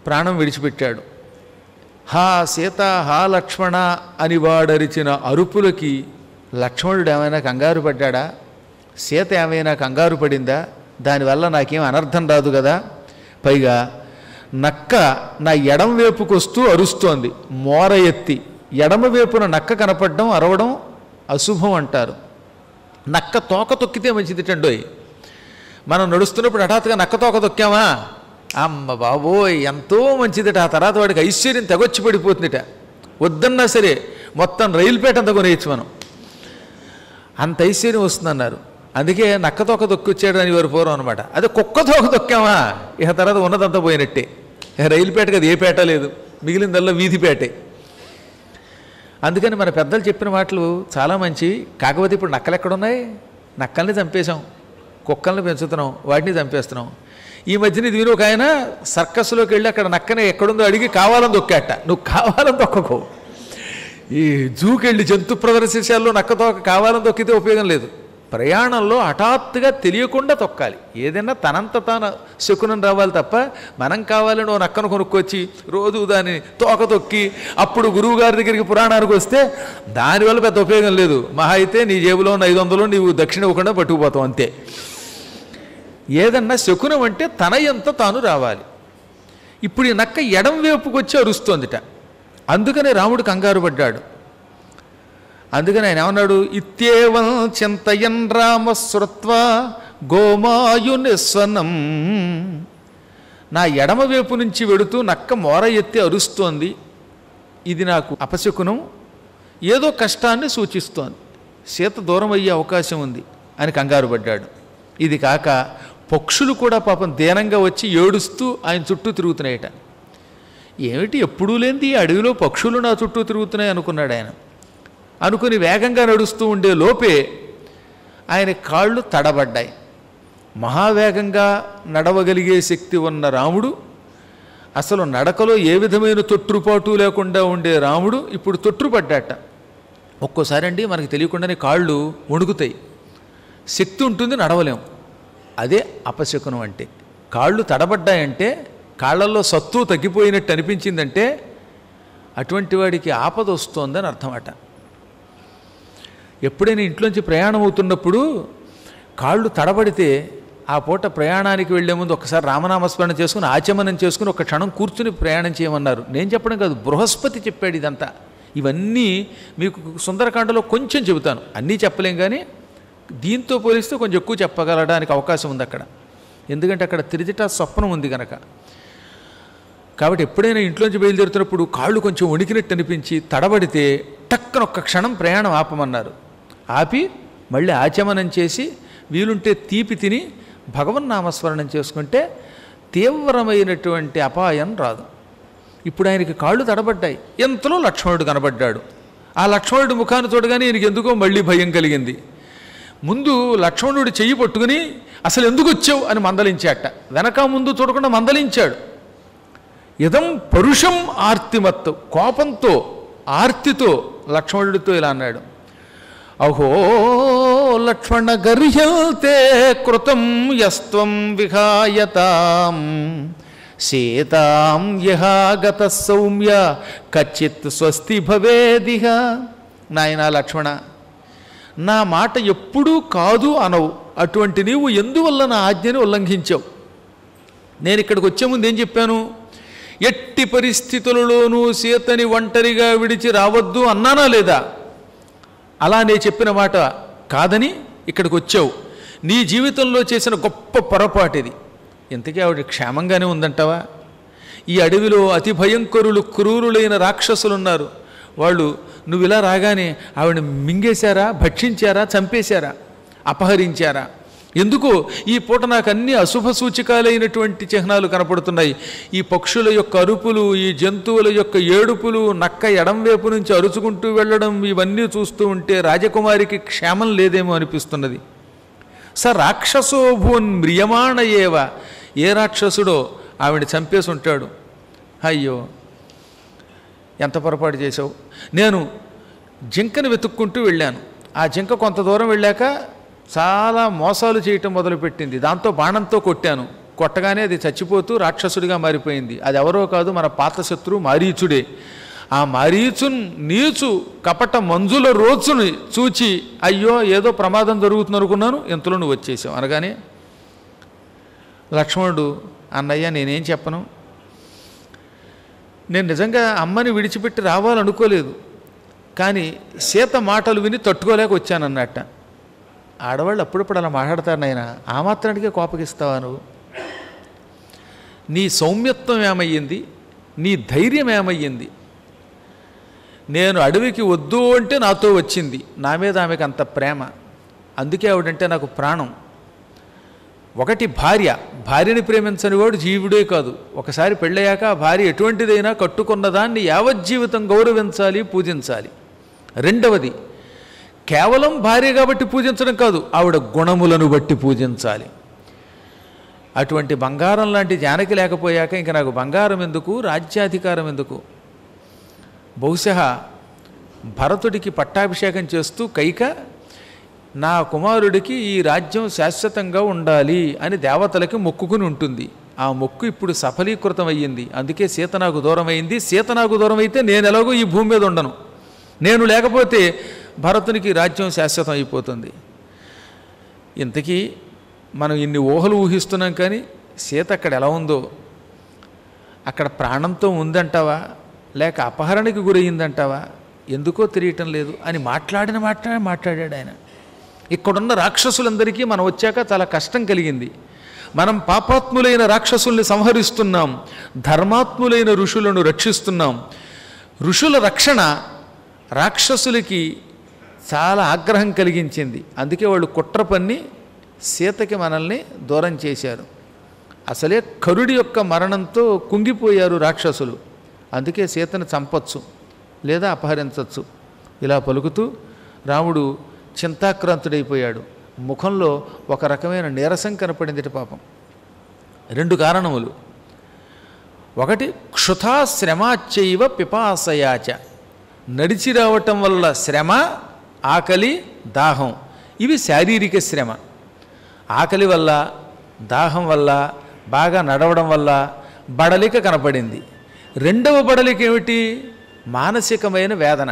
ప్రాణం విడిచిపెట్టాడు. హా సీత, హా లక్ష్మణ అని వాడరిచిన అరుపులకి లక్ష్మణుడు ఏమైనా కంగారు పడ్డాడా? సీత ఏమైనా కంగారు పడిందా? దానివల్ల నాకేం అనర్థం రాదు కదా. పైగా నక్క నా ఎడమ వైపుకు వస్తూ అరుస్తోంది మోర ఎత్తి. ఎడమ వైపున నక్క కనపడడం అరవడం అశుభం అంటారు. నక్క తోక తొక్కితే మంచిదిటండోయ్. మనం నడుస్తున్నప్పుడు హఠాత్తుగా నక్క తోక తొక్కామా, అమ్మ బాబోయ్ ఎంతో మంచిదిట. ఆ తర్వాత వాడికి ఐశ్వర్యం తెగొచ్చి పడిపోతుందిట. వద్దన్నా సరే మొత్తం రైలుపేట అంతా కొనేయచ్చు మనం, అంత ఐశ్వర్యం వస్తుందన్నారు. అందుకే నక్క తోక తొక్కొచ్చాడు అని వారు పూర్వం అనమాట. అదే కుక్క తోక తొక్కామా ఇక తర్వాత ఉన్నదంతా పోయినట్టే. రైలుపేట కదా, ఏ పేట లేదు, మిగిలిందల్లా వీధిపేటే. అందుకని మన పెద్దలు చెప్పిన మాటలు చాలా మంచి. కాకపోతే ఇప్పుడు నక్కలు ఎక్కడున్నాయి? నక్కల్ని చంపేశాం, కుక్కల్ని పెంచుతున్నాం, వాటిని చంపేస్తున్నాం. ఈ మధ్యన ఇది ఒక ఆయన సర్కస్లోకి వెళ్ళి అక్కడ నక్కనే ఎక్కడుందో అడిగి కావాలని తొక్కాట. నువ్వు కావాలని తొక్కకో. ఈ జూకెళ్ళి జంతు ప్రదర్శనశాలలో నక్కతోక కావాలని తొక్కితే ఉపయోగం లేదు. ప్రయాణంలో హఠాత్తుగా తెలియకుండా తొక్కాలి. ఏదైనా తనంత తాను శకునం రావాలి తప్ప మనం కావాలని ఓ నక్కను కొనుక్కొచ్చి రోజు దాన్ని తోక తొక్కి అప్పుడు గురువుగారి దగ్గరికి పురాణానికి వస్తే దానివల్ల పెద్ద ఉపయోగం లేదు. మహా అయితే నీ జేబులో ఉన్న 500 నీవు దక్షిణ ఇవ్వకుండా పట్టుకుపోతావు అంతే. ఏదన్నా శకునం అంటే తన ఎంత తాను రావాలి. ఇప్పుడు ఈ నక్క ఎడం వైపుకి వచ్చి అరుస్తోందిట. అందుకనే రాముడు కంగారు పడ్డాడు. అందుకని ఆయన ఏమన్నాడు, ఇత్యేవం చింతయన్ రామ శ్రుత్వా గోమాయునిస్వనం. నా ఎడమ వైపు నుంచి వెడుతూ నక్క మోర ఎత్తి అరుస్తోంది, ఇది నాకు అపశకునం, ఏదో కష్టాన్ని సూచిస్తోంది, సీత దూరం అయ్యే అవకాశం ఉంది అని కంగారు పడ్డాడు. ఇది కాక పక్షులు కూడా పాపం దీనంగా వచ్చి ఏడుస్తూ ఆయన చుట్టూ తిరుగుతున్నాయట. ఏమిటి ఎప్పుడూ లేనిది ఈ అడవిలో పక్షులు నా చుట్టూ తిరుగుతున్నాయి అనుకున్నాడు ఆయన. అనుకుని వేగంగా నడుస్తూ ఉండే లోపే ఆయన కాళ్ళు తడబడ్డాయి. మహావేగంగా నడవగలిగే శక్తి ఉన్న రాముడు, అసలు నడకలో ఏ విధమైన తొట్టుపాటు లేకుండా ఉండే రాముడు ఇప్పుడు తొట్టుపడ్డాట. ఒక్కోసారి అండి మనకి తెలియకుండానే కాళ్ళు వణుకుతాయి, శక్తి ఉంటుంది, నడవలేం. అదే అపశకునం అంటే. కాళ్ళు తడబడ్డాయంటే కాళ్ళల్లో సత్తువు తగ్గిపోయినట్టు అనిపించిందంటే అటువంటి వాడికి ఆపద వస్తోందని అర్థమట. ఎప్పుడైనా ఇంట్లోంచి ప్రయాణం అవుతున్నప్పుడు కాళ్ళు తడబడితే ఆ పూట ప్రయాణానికి వెళ్లే ముందు ఒకసారి రామనామస్మరణ చేసుకుని ఆచమనం చేసుకుని ఒక క్షణం కూర్చుని ప్రయాణం చేయమన్నారు. నేను చెప్పడం కాదు, బృహస్పతి చెప్పాడు ఇదంతా. ఇవన్నీ మీకు సుందరకాండలో కొంచెం చెబుతాను, అన్నీ చెప్పలేం, కానీ దీంతో పోలిస్తే కొంచెం ఎక్కువ చెప్పగలడానికి అవకాశం ఉంది అక్కడ. ఎందుకంటే అక్కడ త్రిజట స్వప్నం ఉంది కనుక. కాబట్టి ఎప్పుడైనా ఇంట్లోంచి బయలుదేరుతున్నప్పుడు కాళ్ళు కొంచెం వణికినట్టు అనిపించి తడబడితే టక్కన ఒక్క క్షణం ప్రయాణం ఆపమన్నారు. ఆపి మళ్ళీ ఆచమనం చేసి వీలుంటే తీపి తిని భగవన్నామస్మరణం చేసుకుంటే తీవ్రమైనటువంటి అపాయం రాదు. ఇప్పుడు ఆయనకి కాళ్ళు తడబడ్డాయి. ఎంతలో లక్ష్మణుడు కనబడ్డాడు. ఆ లక్ష్మణుడి ముఖాన్ని చూడగానే ఈయనకి ఎందుకో మళ్ళీ భయం కలిగింది. ముందు లక్ష్మణుడు చెయ్యి పట్టుకుని అసలు ఎందుకు వచ్చావు అని మందలించాట. వెనక ముందు చూడకుండా మందలించాడు. ఇదం పరుషం ఆర్తిమత్తు, కోపంతో ఆర్తితో లక్ష్మణుడితో ఇలా అన్నాడు, అహో లక్ష్మణ గర్హ్యతే కృతం యస్త్వం విహాయతాం సీతాం యహాగత సౌమ్య కచ్చిత్ స్వస్తి భవేదిహ. నాయనా లక్ష్మణ, నా మాట ఎప్పుడూ కాదు అనవు, అటువంటి నీవు ఎందువల్ల నా ఆజ్ఞని ఉల్లంఘించావు? నేను ఇక్కడికి వచ్చే ముందు ఏం చెప్పాను? ఎట్టి పరిస్థితులలోనూ సీతని ఒంటరిగా విడిచి రావద్దు అన్నానా లేదా? అలా నేను చెప్పిన మాట కాదని ఇక్కడికి వచ్చావు. నీ జీవితంలో చేసిన గొప్ప పొరపాటు ఇది. ఇంతకీ ఆవిడ క్షేమంగానే ఉందంటావా? ఈ అడవిలో అతి భయంకరులు క్రూరులైన రాక్షసులున్నారు. వాళ్ళు నువ్వు ఇలా రాగానే ఆవిడ మింగేశారా, భక్షించారా, చంపేశారా, అపహరించారా? ఎందుకు ఈ పూట నాకు అన్ని అశుభ సూచికాలైనటువంటి చిహ్నాలు కనపడుతున్నాయి. ఈ పక్షుల యొక్క అరుపులు, ఈ జంతువుల యొక్క ఏడుపులు, నక్క ఎడంవైపు నుంచి అరుచుకుంటూ వెళ్ళడం, ఇవన్నీ చూస్తూ ఉంటే రాజకుమారికి క్షేమం లేదేమో అనిపిస్తున్నది. స రాక్షసో భూన్ మ్రియమాణ ఏవ, ఏ రాక్షసుడో ఆవిడ చంపేసి ఉంటాడు. అయ్యో ఎంత పొరపాటు చేసావు. నేను జింకను వెతుక్కుంటూ వెళ్ళాను. ఆ జింక కొంత దూరం వెళ్ళాక చాలా మోసాలు చేయటం మొదలుపెట్టింది. దాంతో బాణంతో కొట్టాను. కొట్టగానే అది చచ్చిపోతూ రాక్షసుడిగా మారిపోయింది. అది ఎవరో కాదు, మన పాత శత్రువు మారీచుడే. ఆ మారీచున్ నీచు కపట మంజుల రోజుని చూచి అయ్యో ఏదో ప్రమాదం జరుగుతుంది అనుకున్నాను, ఇంతలో నువ్వు వచ్చేసావు అనగానే లక్ష్మణుడు, అన్నయ్య నేనేం చెప్పను, నేను నిజంగా అమ్మని విడిచిపెట్టి రావాలనుకోలేదు, కానీ సీత మాటలు విని తట్టుకోలేక వచ్చానన్నట్ట. ఆడవాళ్ళు అప్పుడప్పుడు అలా మాట్లాడతారు నాయన, ఆ మాత్రానికే కోపగిస్తావా నువ్వు? నీ సౌమ్యత్వం ఏమయ్యింది, నీ ధైర్యం ఏమయ్యింది? నేను అడవికి వద్దు అంటే నాతో వచ్చింది, నా మీద ఆమెకు అంత ప్రేమ, అందుకే ఆవిడంటే నాకు ప్రాణం. ఒకటి భార్యని ప్రేమించని వాడు జీవుడే కాదు. ఒకసారి పెళ్ళయ్యాక ఆ భార్య ఎటువంటిదైనా కట్టుకున్నదాన్ని యావజ్జీవితం గౌరవించాలి, పూజించాలి. రెండవది, కేవలం భార్య కాబట్టి పూజించడం కాదు, ఆవిడ గుణములను బట్టి పూజించాలి. అటువంటి బంగారం లాంటి జానకి లేకపోయాక ఇంక నాకు బంగారం ఎందుకు, రాజ్యాధికారం ఎందుకు? బహుశా భరతుడికి పట్టాభిషేకం చేస్తూ కైక నా కుమారుడికి ఈ రాజ్యం శాశ్వతంగా ఉండాలి అని దేవతలకి మొక్కుకుని ఉంటుంది. ఆ మొక్కు ఇప్పుడు సఫలీకృతం అయ్యింది. అందుకే సీత నాకు దూరం అయింది. సీత నాకు దూరం అయితే నేను ఎలాగో ఈ భూమి మీద ఉండను. నేను లేకపోతే భరతునికి రాజ్యం శాశ్వతం అయిపోతుంది. ఇంతకీ మనం ఇన్ని ఊహలు ఊహిస్తున్నాం, కానీ సీత అక్కడ ఎలా ఉందో, అక్కడ ప్రాణంతో ఉందంటావా లేక అపహరణకి గురయ్యిందంటావా, ఎందుకో తెలియటం లేదు అని మాట్లాడాడు ఆయన. ఇక్కడున్న రాక్షసులందరికీ మనం వచ్చాక చాలా కష్టం కలిగింది. మనం పాపాత్ములైన రాక్షసుల్ని సంహరిస్తున్నాం, ధర్మాత్ములైన ఋషులను రక్షిస్తున్నాం. ఋషుల రక్షణ రాక్షసులకి చాలా ఆగ్రహం కలిగించింది. అందుకే వాళ్ళు కుట్ర పన్ని సీతకి మనల్ని దూరం చేశారు. అసలే కరుడి యొక్క మరణంతో కుంగిపోయారు రాక్షసులు. అందుకే సీతను చంపచ్చు లేదా అపహరించవచ్చు. ఇలా పలుకుతూ రాముడు చింతాక్రాంతుడైపోయాడు. ముఖంలో ఒక రకమైన నీరసం కనపడింది పాపం. 2 కారణములు. ఒకటి, క్షుధా శ్రమాచైవ పిపాసయాచ, నడిచి రావటం వల్ల శ్రమ, ఆకలి, దాహం, ఇవి శారీరక శ్రమ. ఆకలి వల్ల, దాహం వల్ల, బాగా నడవడం వల్ల బడలిక కనపడింది. రెండవ బడలిక ఏమిటి? మానసికమైన వేదన.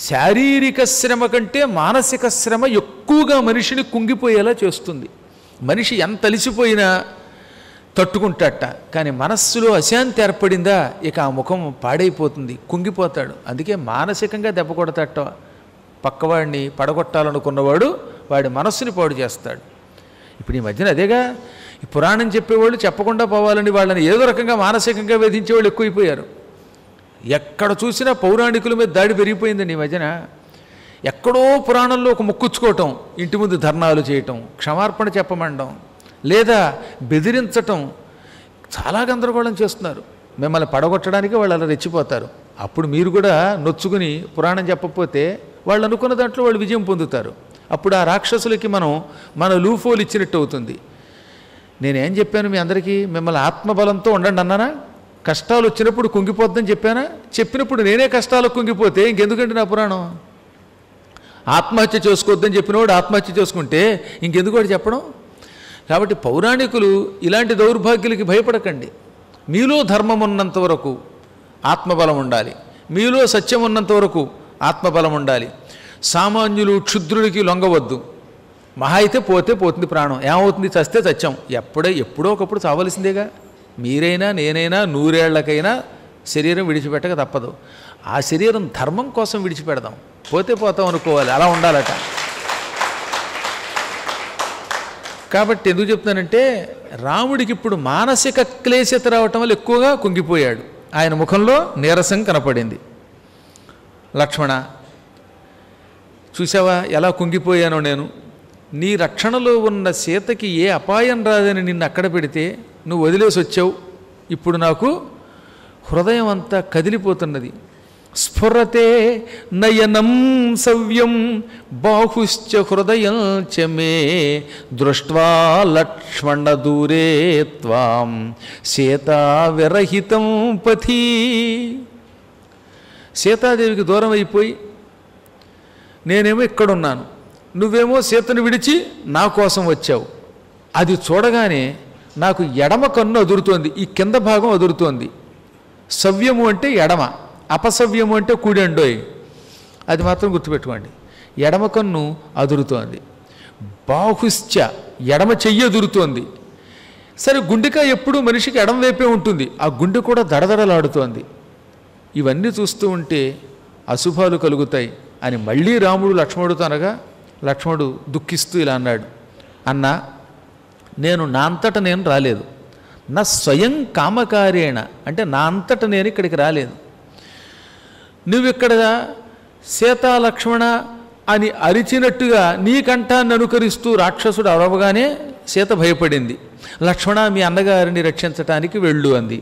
శారీరక శ్రమ కంటే మానసిక శ్రమ ఎక్కువగా మనిషిని కుంగిపోయేలా చేస్తుంది. మనిషి ఎంత అలిసిపోయినా తట్టుకుంటాట, కానీ మనస్సులో అశాంతి ఏర్పడిందా ఇక ఆ ముఖం పాడైపోతుంది, కుంగిపోతాడు. అందుకే మానసికంగా దెబ్బ కొడతాట. పక్కవాడిని పడగొట్టాలనుకున్నవాడు వాడి మనస్సుని పాడు చేస్తాడు. ఇప్పుడు ఈ మధ్యన అదేగా, ఈ పురాణం చెప్పేవాళ్ళు చెప్పకుండా పోవాలని వాళ్ళని ఏదో రకంగా మానసికంగా వేధించేవాళ్ళు ఎక్కువైపోయారు. ఎక్కడ చూసినా పౌరాణికుల మీద దాడి పెరిగిపోయిందండి ఈ మధ్యన. ఎక్కడో పురాణంలో ఒక మొక్కుచ్చుకోవటం, ఇంటి ముందు ధర్నాలు చేయటం, క్షమార్పణ చెప్పమండం, లేదా బెదిరించటం, చాలా గందరగోళం చేస్తున్నారు. మిమ్మల్ని పడగొట్టడానికి వాళ్ళు అలా రెచ్చిపోతారు. అప్పుడు మీరు కూడా నొచ్చుకుని పురాణం చెప్పకపోతే వాళ్ళు అనుకున్న దాంట్లో వాళ్ళు విజయం పొందుతారు. అప్పుడు ఆ రాక్షసులకి మన లూఫోలు ఇచ్చినట్టు అవుతుంది. నేనేం చెప్పాను మీ అందరికీ? మిమ్మల్ని ఆత్మబలంతో ఉండండి అన్నానా? కష్టాలు వచ్చినప్పుడు కుంగిపోద్దని చెప్పానా? చెప్పినప్పుడు నేనే కష్టాలకు కుంగిపోతే ఇంకెందుకంటే నా పురాణం? ఆత్మహత్య చేసుకోవద్దని చెప్పినవాడు ఆత్మహత్య చేసుకుంటే ఇంకెందుకు వాడు చెప్పడం? కాబట్టి పౌరాణికులు ఇలాంటి దౌర్భాగ్యులకి భయపడకండి. మీలో ధర్మం ఉన్నంత వరకు ఆత్మబలం ఉండాలి, మీలో సత్యం ఉన్నంత వరకు ఆత్మబలం ఉండాలి. సామాన్యులు క్షుద్రుడికి లొంగవద్దు. మహా అయితే పోతుంది ప్రాణం, ఏమవుతుంది? చస్తే సత్యం. ఎప్పుడో ఒకప్పుడు చావలసిందేగా. మీరైనా నేనైనా 100 ఏళ్లకైనా శరీరం విడిచిపెట్టక తప్పదు. ఆ శరీరం ధర్మం కోసం విడిచిపెడదాం, పోతాం అనుకోవాలి. అలా ఉండాలట. కాబట్టి ఎందుకు చెప్తానంటే, రాముడికి ఇప్పుడు మానసిక క్లేశత రావటం వల్ల ఎక్కువగా కుంగిపోయాడు. ఆయన ముఖంలో నీరసం కనపడింది. లక్ష్మణ, చూసావా ఎలా కుంగిపోయానో నేను? నీ రక్షణలో ఉన్న సీతకి ఏ అపాయం రాదని నిన్ను అక్కడ పెడితే నువ్వు వదిలేసి వచ్చావు. ఇప్పుడు నాకు హృదయం అంతా కదిలిపోతున్నది. స్ఫురతే నయనం సవ్యం బాహుశ్చ హృదయం చ మే దృష్ట్వా లక్ష్మణ దూరే త్వాం సీతా విరహితం పథి. సీతాదేవికి దూరం అయిపోయి నేనేమో ఇక్కడున్నాను, నువ్వేమో సీతను విడిచి నా కోసం వచ్చావు. అది చూడగానే నాకు ఎడమ కన్ను అదురుతోంది, ఈ కింద భాగం అదురుతోంది. సవ్యము అంటే ఎడమ, అపసవ్యము అంటే కుడి అండోయ్. అది మాత్రం గుర్తుపెట్టుకోండి. ఎడమ కన్ను అదురుతోంది. బాహుశ్చ ఎడమ చెయ్యి అదురుతోంది. సరే, గుండెకాయ ఎప్పుడూ మనిషికి ఎడమ వైపే ఉంటుంది, ఆ గుండె కూడా దడదడలాడుతోంది. ఇవన్నీ చూస్తూ ఉంటే అశుభాలు కలుగుతాయి అని మళ్ళీ రాముడు లక్ష్మణుడితో అనగా, లక్ష్మణుడు దుఃఖిస్తూ ఇలా అన్నాడు, అన్నా, నేను నా అంతట నేను రాలేదు. నా స్వయం కామకారేణ అంటే నా అంతట నేను ఇక్కడికి రాలేదు. నువ్వు ఇక్కడ సీతా లక్ష్మణ అని అరిచినట్టుగా నీ కంఠాన్ని అనుకరిస్తూ రాక్షసుడు అరవగానే సీత భయపడింది. లక్ష్మణ, మీ అన్నగారిని రక్షించటానికి వెళ్ళు అంది.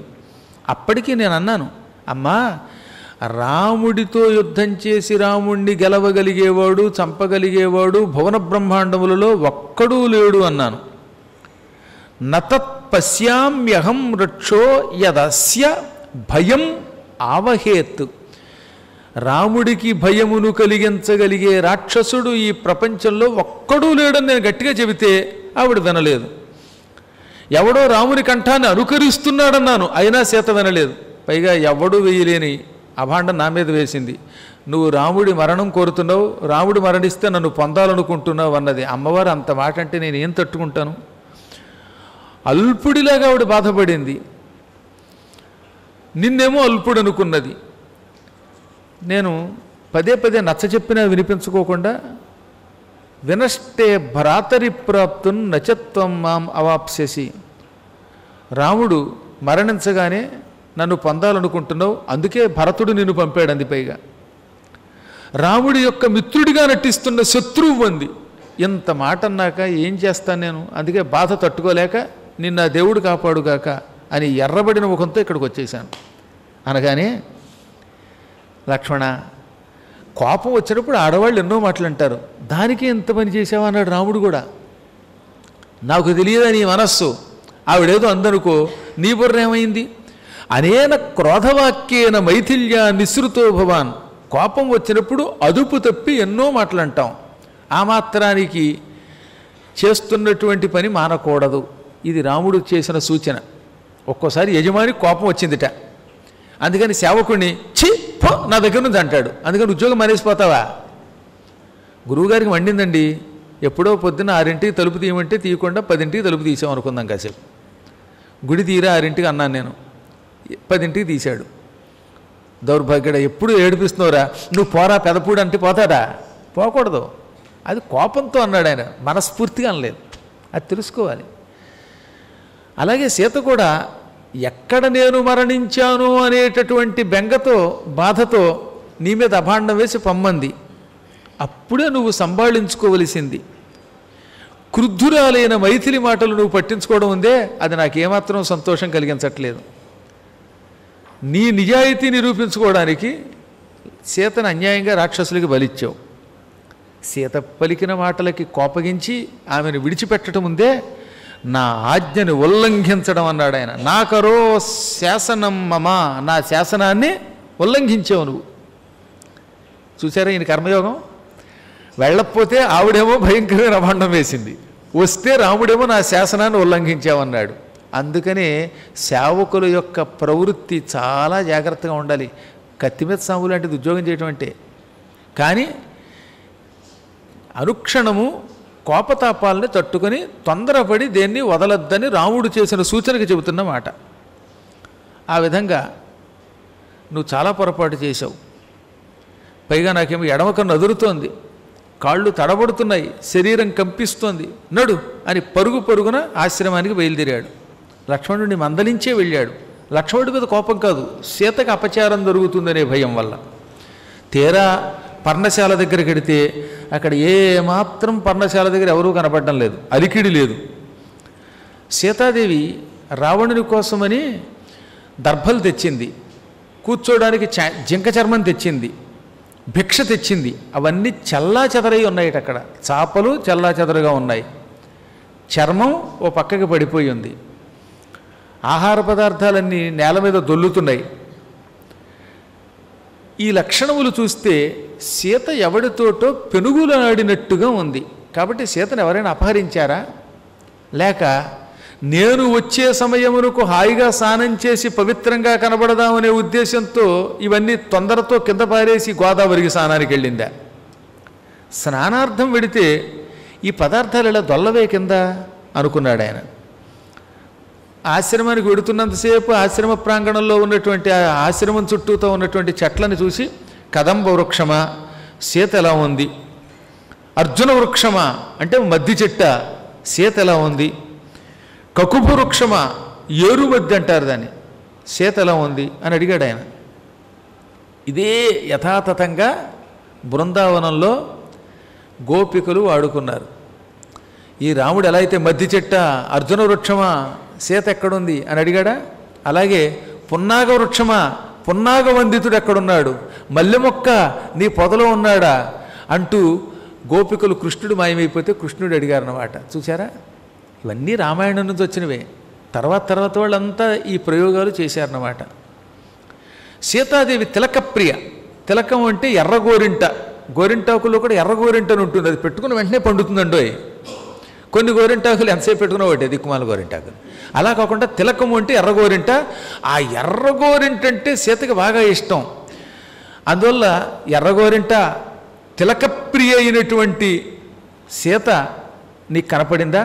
అప్పటికీ నేను అన్నాను, అమ్మా, రాముడితో యుద్ధం చేసి రాముణ్ణి గెలవగలిగేవాడు, చంపగలిగేవాడు భువన బ్రహ్మాండములలో ఒక్కడూ లేడు అన్నాను. నతత్ పశ్యామ్యహం రక్షో యదస్య భయం ఆవహేత్. రాముడికి భయమును కలిగించగలిగే రాక్షసుడు ఈ ప్రపంచంలో ఒక్కడూ లేడని నేను గట్టిగా చెబితే ఆవిడ వినలేదు. ఎవడో రాముని కంఠాన్ని అనుకరిస్తున్నాడన్నాను, అయినా సీత వినలేదు. పైగా ఎవడూ వేయలేని అభాండం నా మీద వేసింది. నువ్వు రాముడి మరణం కోరుతున్నావు, రాముడు మరణిస్తే నన్ను పొందాలనుకుంటున్నావు అన్నది. అమ్మవారు అంత మాట అంటే నేను ఏం తట్టుకుంటాను? అల్పుడిలాగా ఆవిడ బాధపడింది. నిన్నేమో అల్పుడు అనుకున్నది. నేను పదే పదే నచ్చ చెప్పినా వినిపించుకోకుండా, వినష్టే భ్రాతరి ప్రాప్తున్ నచత్వం మాం అవాప్స్యసి. రాముడు మరణించగానే నన్ను పొందాలనుకుంటున్నావు, అందుకే భరతుడు నిన్ను పంపాడంది. పైగా రాముడి యొక్క మిత్రుడిగా నటిస్తున్న శత్రువు అంది. ఇంత మాట అన్నాక ఏం చేస్తాను నేను? అందుకే బాధ తట్టుకోలేక నిన్న దేవుడు కాపాడుగాక అని ఎర్రబడిన ముఖంతో ఇక్కడికి వచ్చేసాను. అనగానే, లక్ష్మణ, కోపం వచ్చినప్పుడు ఆడవాళ్ళు ఎన్నో మాటలు అంటారు, దానికి ఎంత పని చేసావు అన్నాడు రాముడు కూడా. నాకు తెలియదా నీ మనస్సు? ఆవిడేదో అందనుకో, నీ బుర్ర ఏమైంది? అనేన క్రోధవాక్యేన మైథిల్య నిసృతో భవాన్. కోపం వచ్చినప్పుడు అదుపు తప్పి ఎన్నో మాటలు అంటాం. ఆ మాత్రానికి చేస్తున్నటువంటి పని మానకూడదు. ఇది రాముడు చేసిన సూచన. ఒక్కోసారి యజమాని కోపం వచ్చిందిట, అందుకని సేవకుడిని ఛీ పో నా దగ్గర నుంచి అంటాడు. అందుకని ఉద్యోగం మానేసిపోతావా? గురువుగారికి మండిందండి. ఎప్పుడో పొద్దున్న 6ంటికి తలుపు తీయమంటే తీయకుండా 10ంటికి తలుపు తీసాం అనుకుందాం. కాసేపు గుడి తీరా 6ంటికి అన్నాను నేను, 10ంటికి తీశాడు. దౌర్భాగ్యుడ, ఎప్పుడు ఏడిపిస్తున్నావురా, నువ్వు పోరా పెదపూడు అంటే పోతాడా? పోకూడదు. అది కోపంతో అన్నాడు ఆయన, మనస్ఫూర్తిగా అనలేదు. అది తెలుసుకోవాలి. అలాగే సీత కూడా ఎక్కడ నేను మరణించాను అనేటటువంటి బెంగతో, బాధతో నీ మీద అభాండం వేసి పమ్మంది. అప్పుడే నువ్వు సంభాళించుకోవలసింది. క్రుద్ధురాలైన మైథిలి మాటలు నువ్వు పట్టించుకోవడం ఉందే, అది నాకేమాత్రం సంతోషం కలిగించట్లేదు. నీ నిజాయితీ నిరూపించుకోవడానికి సీతను అన్యాయంగా రాక్షసులకి బలిచ్చావు. సీత పలికిన మాటలకి కోపగించి ఆమెను విడిచిపెట్టడం ఉందే, నా ఆజ్ఞని ఉల్లంఘించడం అన్నాడు ఆయన. నాకరో శాసనం మమ, నా శాసనాన్ని ఉల్లంఘించావు నువ్వు. చూసారా ఈయన కర్మయోగం? వెళ్ళకపోతే ఆవిడేమో భయంకరమైన అభాండం వేసింది, వస్తే రాముడేమో నా శాసనాన్ని ఉల్లంఘించావన్నాడు. అందుకనే సేవకుల యొక్క ప్రవృత్తి చాలా జాగ్రత్తగా ఉండాలి. కత్తిమీద సాము లాంటిది ఉద్యోగం చేయటం అంటే. కానీ అనుక్షణము కోపతాపాలని తట్టుకొని తొందరపడి దేన్ని వదలొద్దని రాముడు చేసిన సూచనకి చెబుతున్న మాట. ఆ విధంగా నువ్వు చాలా పొరపాటు చేశావు. పైగా నాకేమో ఎడమ కన్ను అదురుతోంది, కాళ్ళు తడబడుతున్నాయి, శరీరం కంపిస్తోంది, నడు అని పరుగు పరుగున ఆశ్రమానికి బయలుదేరాడు. లక్ష్మణుడిని మందలించే వెళ్ళాడు. లక్ష్మణుడి మీద కోపం కాదు, సీతకు అపచారం జరుగుతుందనే భయం వల్ల. తీరా పర్ణశాల దగ్గరికి వెడితే అక్కడ ఏమాత్రం పర్ణశాల దగ్గర ఎవరూ కనపడడం లేదు, అలికిడి లేదు. సీతాదేవి రావణుని కోసమని దర్భలు తెచ్చింది, కూర్చోడానికి జింక చర్మం తెచ్చింది, భిక్ష తెచ్చింది. అవన్నీ చల్లా చెదరై ఉన్నాయి. అక్కడ చాపలు చల్లా చెదరుగా ఉన్నాయి, చర్మం ఓ పక్కకి పడిపోయి ఉంది, ఆహార పదార్థాలన్నీ నేల మీద దొల్లుతున్నాయి. ఈ లక్షణములు చూస్తే సీత ఎవడితోటో పెనుగులాడినట్టుగా ఉంది. కాబట్టి సీతను ఎవరైనా అపహరించారా, లేక నేను వచ్చే సమయమునకు హాయిగా స్నానం చేసి పవిత్రంగా కనబడదామనే ఉద్దేశంతో ఇవన్నీ తొందరతో కింద పారేసి గోదావరికి స్నానానికి వెళ్ళిందా? స్నానార్థం వెడితే ఈ పదార్థాలు ఇలా దొల్లవే కింద అనుకున్నాడు ఆయన. ఆశ్రమానికి వెడుతున్నంతసేపు ఆశ్రమ ప్రాంగణంలో ఉన్నటువంటి ఆశ్రమం చుట్టూతో ఉన్నటువంటి చెట్లను చూసి కదంబ వృక్షమా, సీత ఎలా ఉంది, అర్జున వృక్షమా అంటే మద్ది చెట్ట, సీత ఎలా ఉంది, కకుభ వృక్షమా, ఏరు మద్ది అంటారు దాన్ని, సీత ఎలా ఉంది అని అడిగాడు ఆయన. ఇదే యథాతథంగా బృందావనంలో గోపికలు ఆడుకున్నారు. ఈ రాముడు ఎలా అయితే మద్ది చెట్ట, అర్జున వృక్షమా, సీత ఎక్కడుంది అని అడిగాడా, అలాగే పున్నాగ వృక్షమా, పున్నాగ వందితుడు ఎక్కడున్నాడు, మల్లె మొక్క నీ పొదలో ఉన్నాడా అంటూ గోపికలు కృష్ణుడు మాయమైపోతే కృష్ణుడు అడిగారన్నమాట. చూసారా, ఇవన్నీ రామాయణం నుంచి వచ్చినవే. తర్వాత వాళ్ళంతా ఈ ప్రయోగాలు చేశారన్నమాట. సీతాదేవి తిలకప్రియ. తిలకం అంటే ఎర్ర గోరింట. గోరింటాకుల్లో కూడా ఎర్ర గోరింట అని ఉంటుంది, అది పెట్టుకుని వెంటనే పండుతుందండోయ్. కొన్ని గోరింటాకులు ఎంతసేపు పెట్టుకున్నా ఒకటే దిక్కుమాల గోరింటాకులు. అలా కాకుండా తిలకము అంటే ఎర్ర గోరింట. ఆ ఎర్ర గోరింట అంటే సీతకి బాగా ఇష్టం. అందువల్ల ఎర్ర గోరింట తిలకప్రియ అయినటువంటి సీత నీకు కనపడిందా?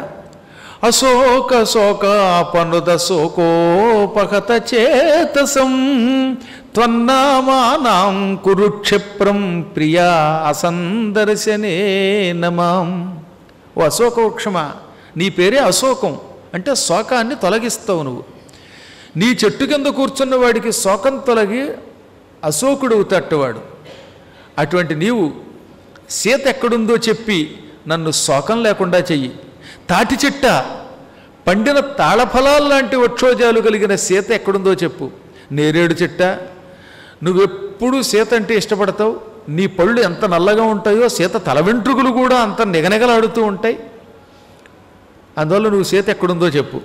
అశోక శోకాపనుద శోకోపహత చేతసం త్వన్నామానాం కురుక్షిప్రం ప్రియా అసందర్శనే నమాం. ఓ అశోక వృక్షమా, నీ పేరే అశోకం అంటే శోకాన్ని తొలగిస్తావు నువ్వు. నీ చెట్టు కింద కూర్చున్న వాడికి శోకం తొలగి అశోకుడు అవుతాట్టువాడు. అటువంటి నీవు సీత ఎక్కడుందో చెప్పి నన్ను శోకం లేకుండా చెయ్యి. తాటి చెట్ట, పండిన తాళఫలాలు లాంటి వక్షోజాలు కలిగిన సీత ఎక్కడుందో చెప్పు. నేరేడు చెట్ట, నువ్వెప్పుడు సీత అంటే ఇష్టపడతావు. నీ పళ్ళు ఎంత నల్లగా ఉంటాయో సీత తల వెంట్రుకలు కూడా అంత నిగనిగలాడుతూ ఉంటాయి. అందువల్ల నువ్వు సీత ఎక్కడుందో చెప్పు.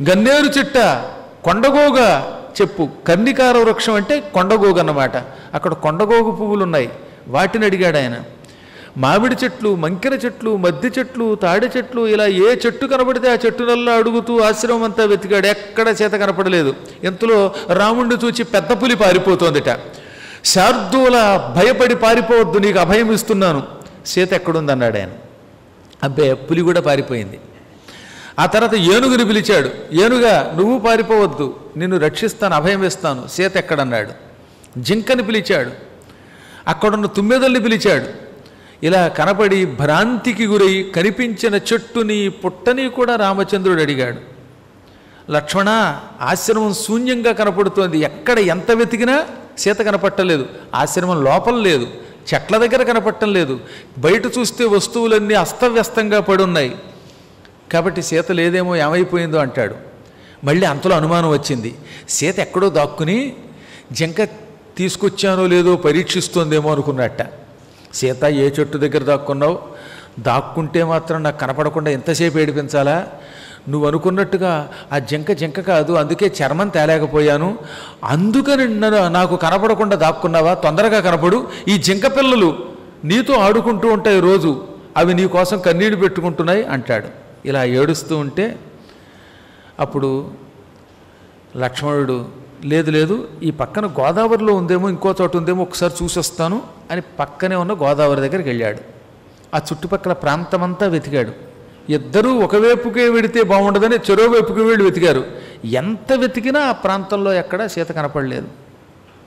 గన్నేరు చెట్ట, కొండగోగ చెప్పు. కర్ణికార వృక్షం అంటే కొండగోగు అన్నమాట. అక్కడ కొండగోగు పువ్వులు ఉన్నాయి, వాటిని అడిగాడు ఆయన. మామిడి చెట్లు, మంకెర చెట్లు, మద్ది చెట్లు, తాడి చెట్లు, ఇలా ఏ చెట్టు కనపడితే ఆ చెట్టునల్లా అడుగుతూ ఆశ్రమం అంతా వెతికాడు. ఎక్కడ సీత కనపడలేదు. ఇంతలో రాముణ్ణి చూచి పెద్ద పులి పారిపోతోందిట. శార్దూల భయపడి పారిపోవద్దు, నీకు అభయం ఇస్తున్నాను, సీత ఎక్కడుందన్నాడు ఆయన. అబ్బే, పులి కూడా పారిపోయింది. ఆ తర్వాత ఏనుగుని పిలిచాడు. ఏనుగా, నువ్వు పారిపోవద్దు, నిన్ను రక్షిస్తాను, అభయం ఇస్తాను, సీత ఎక్కడన్నాడు. జింకని పిలిచాడు. అక్కడున్న తుమ్మెదల్ని పిలిచాడు. ఇలా కనపడి భ్రాంతికి గురై కనిపించిన చెట్టుని పుట్టని కూడా రామచంద్రుడు అడిగాడు. లక్ష్మణ, ఆశ్రమం శూన్యంగా కనపడుతోంది, ఎక్కడ ఎంత వెతికినా సీత కనపట్టలేదు. ఆశ్రమం లోపల లేదు, చెట్ల దగ్గర కనపట్టం లేదు, బయట చూస్తే వస్తువులన్నీ అస్తవ్యస్తంగా పడున్నాయి. కాబట్టి సీత లేదేమో, ఏమైపోయిందో అంటాడు. మళ్ళీ అంతలో అనుమానం వచ్చింది. సీత ఎక్కడో దాక్కుని జింక తీసుకొచ్చానో లేదో పరీక్షిస్తోందేమో అనుకున్నట్ట. సీత, ఏ చెట్టు దగ్గర దాక్కున్నావు? దాక్కుంటే మాత్రం నాకు కనపడకుండా ఎంతసేపు ఏడిపించాలా? నువ్వు అనుకున్నట్టుగా ఆ జింక కాదు, అందుకే చర్మం తేలేకపోయాను, అందుకని నాకు కనపడకుండా దాక్కున్నావా? తొందరగా కనపడు. ఈ జింక పిల్లలు నీతో ఆడుకుంటూ ఉంటాయి రోజు, అవి నీ కోసం కన్నీళ్ళు పెట్టుకుంటున్నాయి అంటాడు. ఇలా ఏడుస్తూ ఉంటే అప్పుడు లక్ష్మణుడు, లేదు ఈ పక్కన గోదావరిలో ఉందేమో, ఇంకో చోట ఉందేమో, ఒకసారి చూసొస్తాను అని పక్కనే ఉన్న గోదావరి దగ్గరికి వెళ్ళాడు. ఆ చుట్టుపక్కల ప్రాంతమంతా వెతికాడు. ఇద్దరూ ఒకవైపుకే వెడితే బాగుండదని చెరోవైపుకి వెళ్ళి వెతికారు. ఎంత వెతికినా ఆ ప్రాంతంలో ఎక్కడా సీత కనపడలేదు.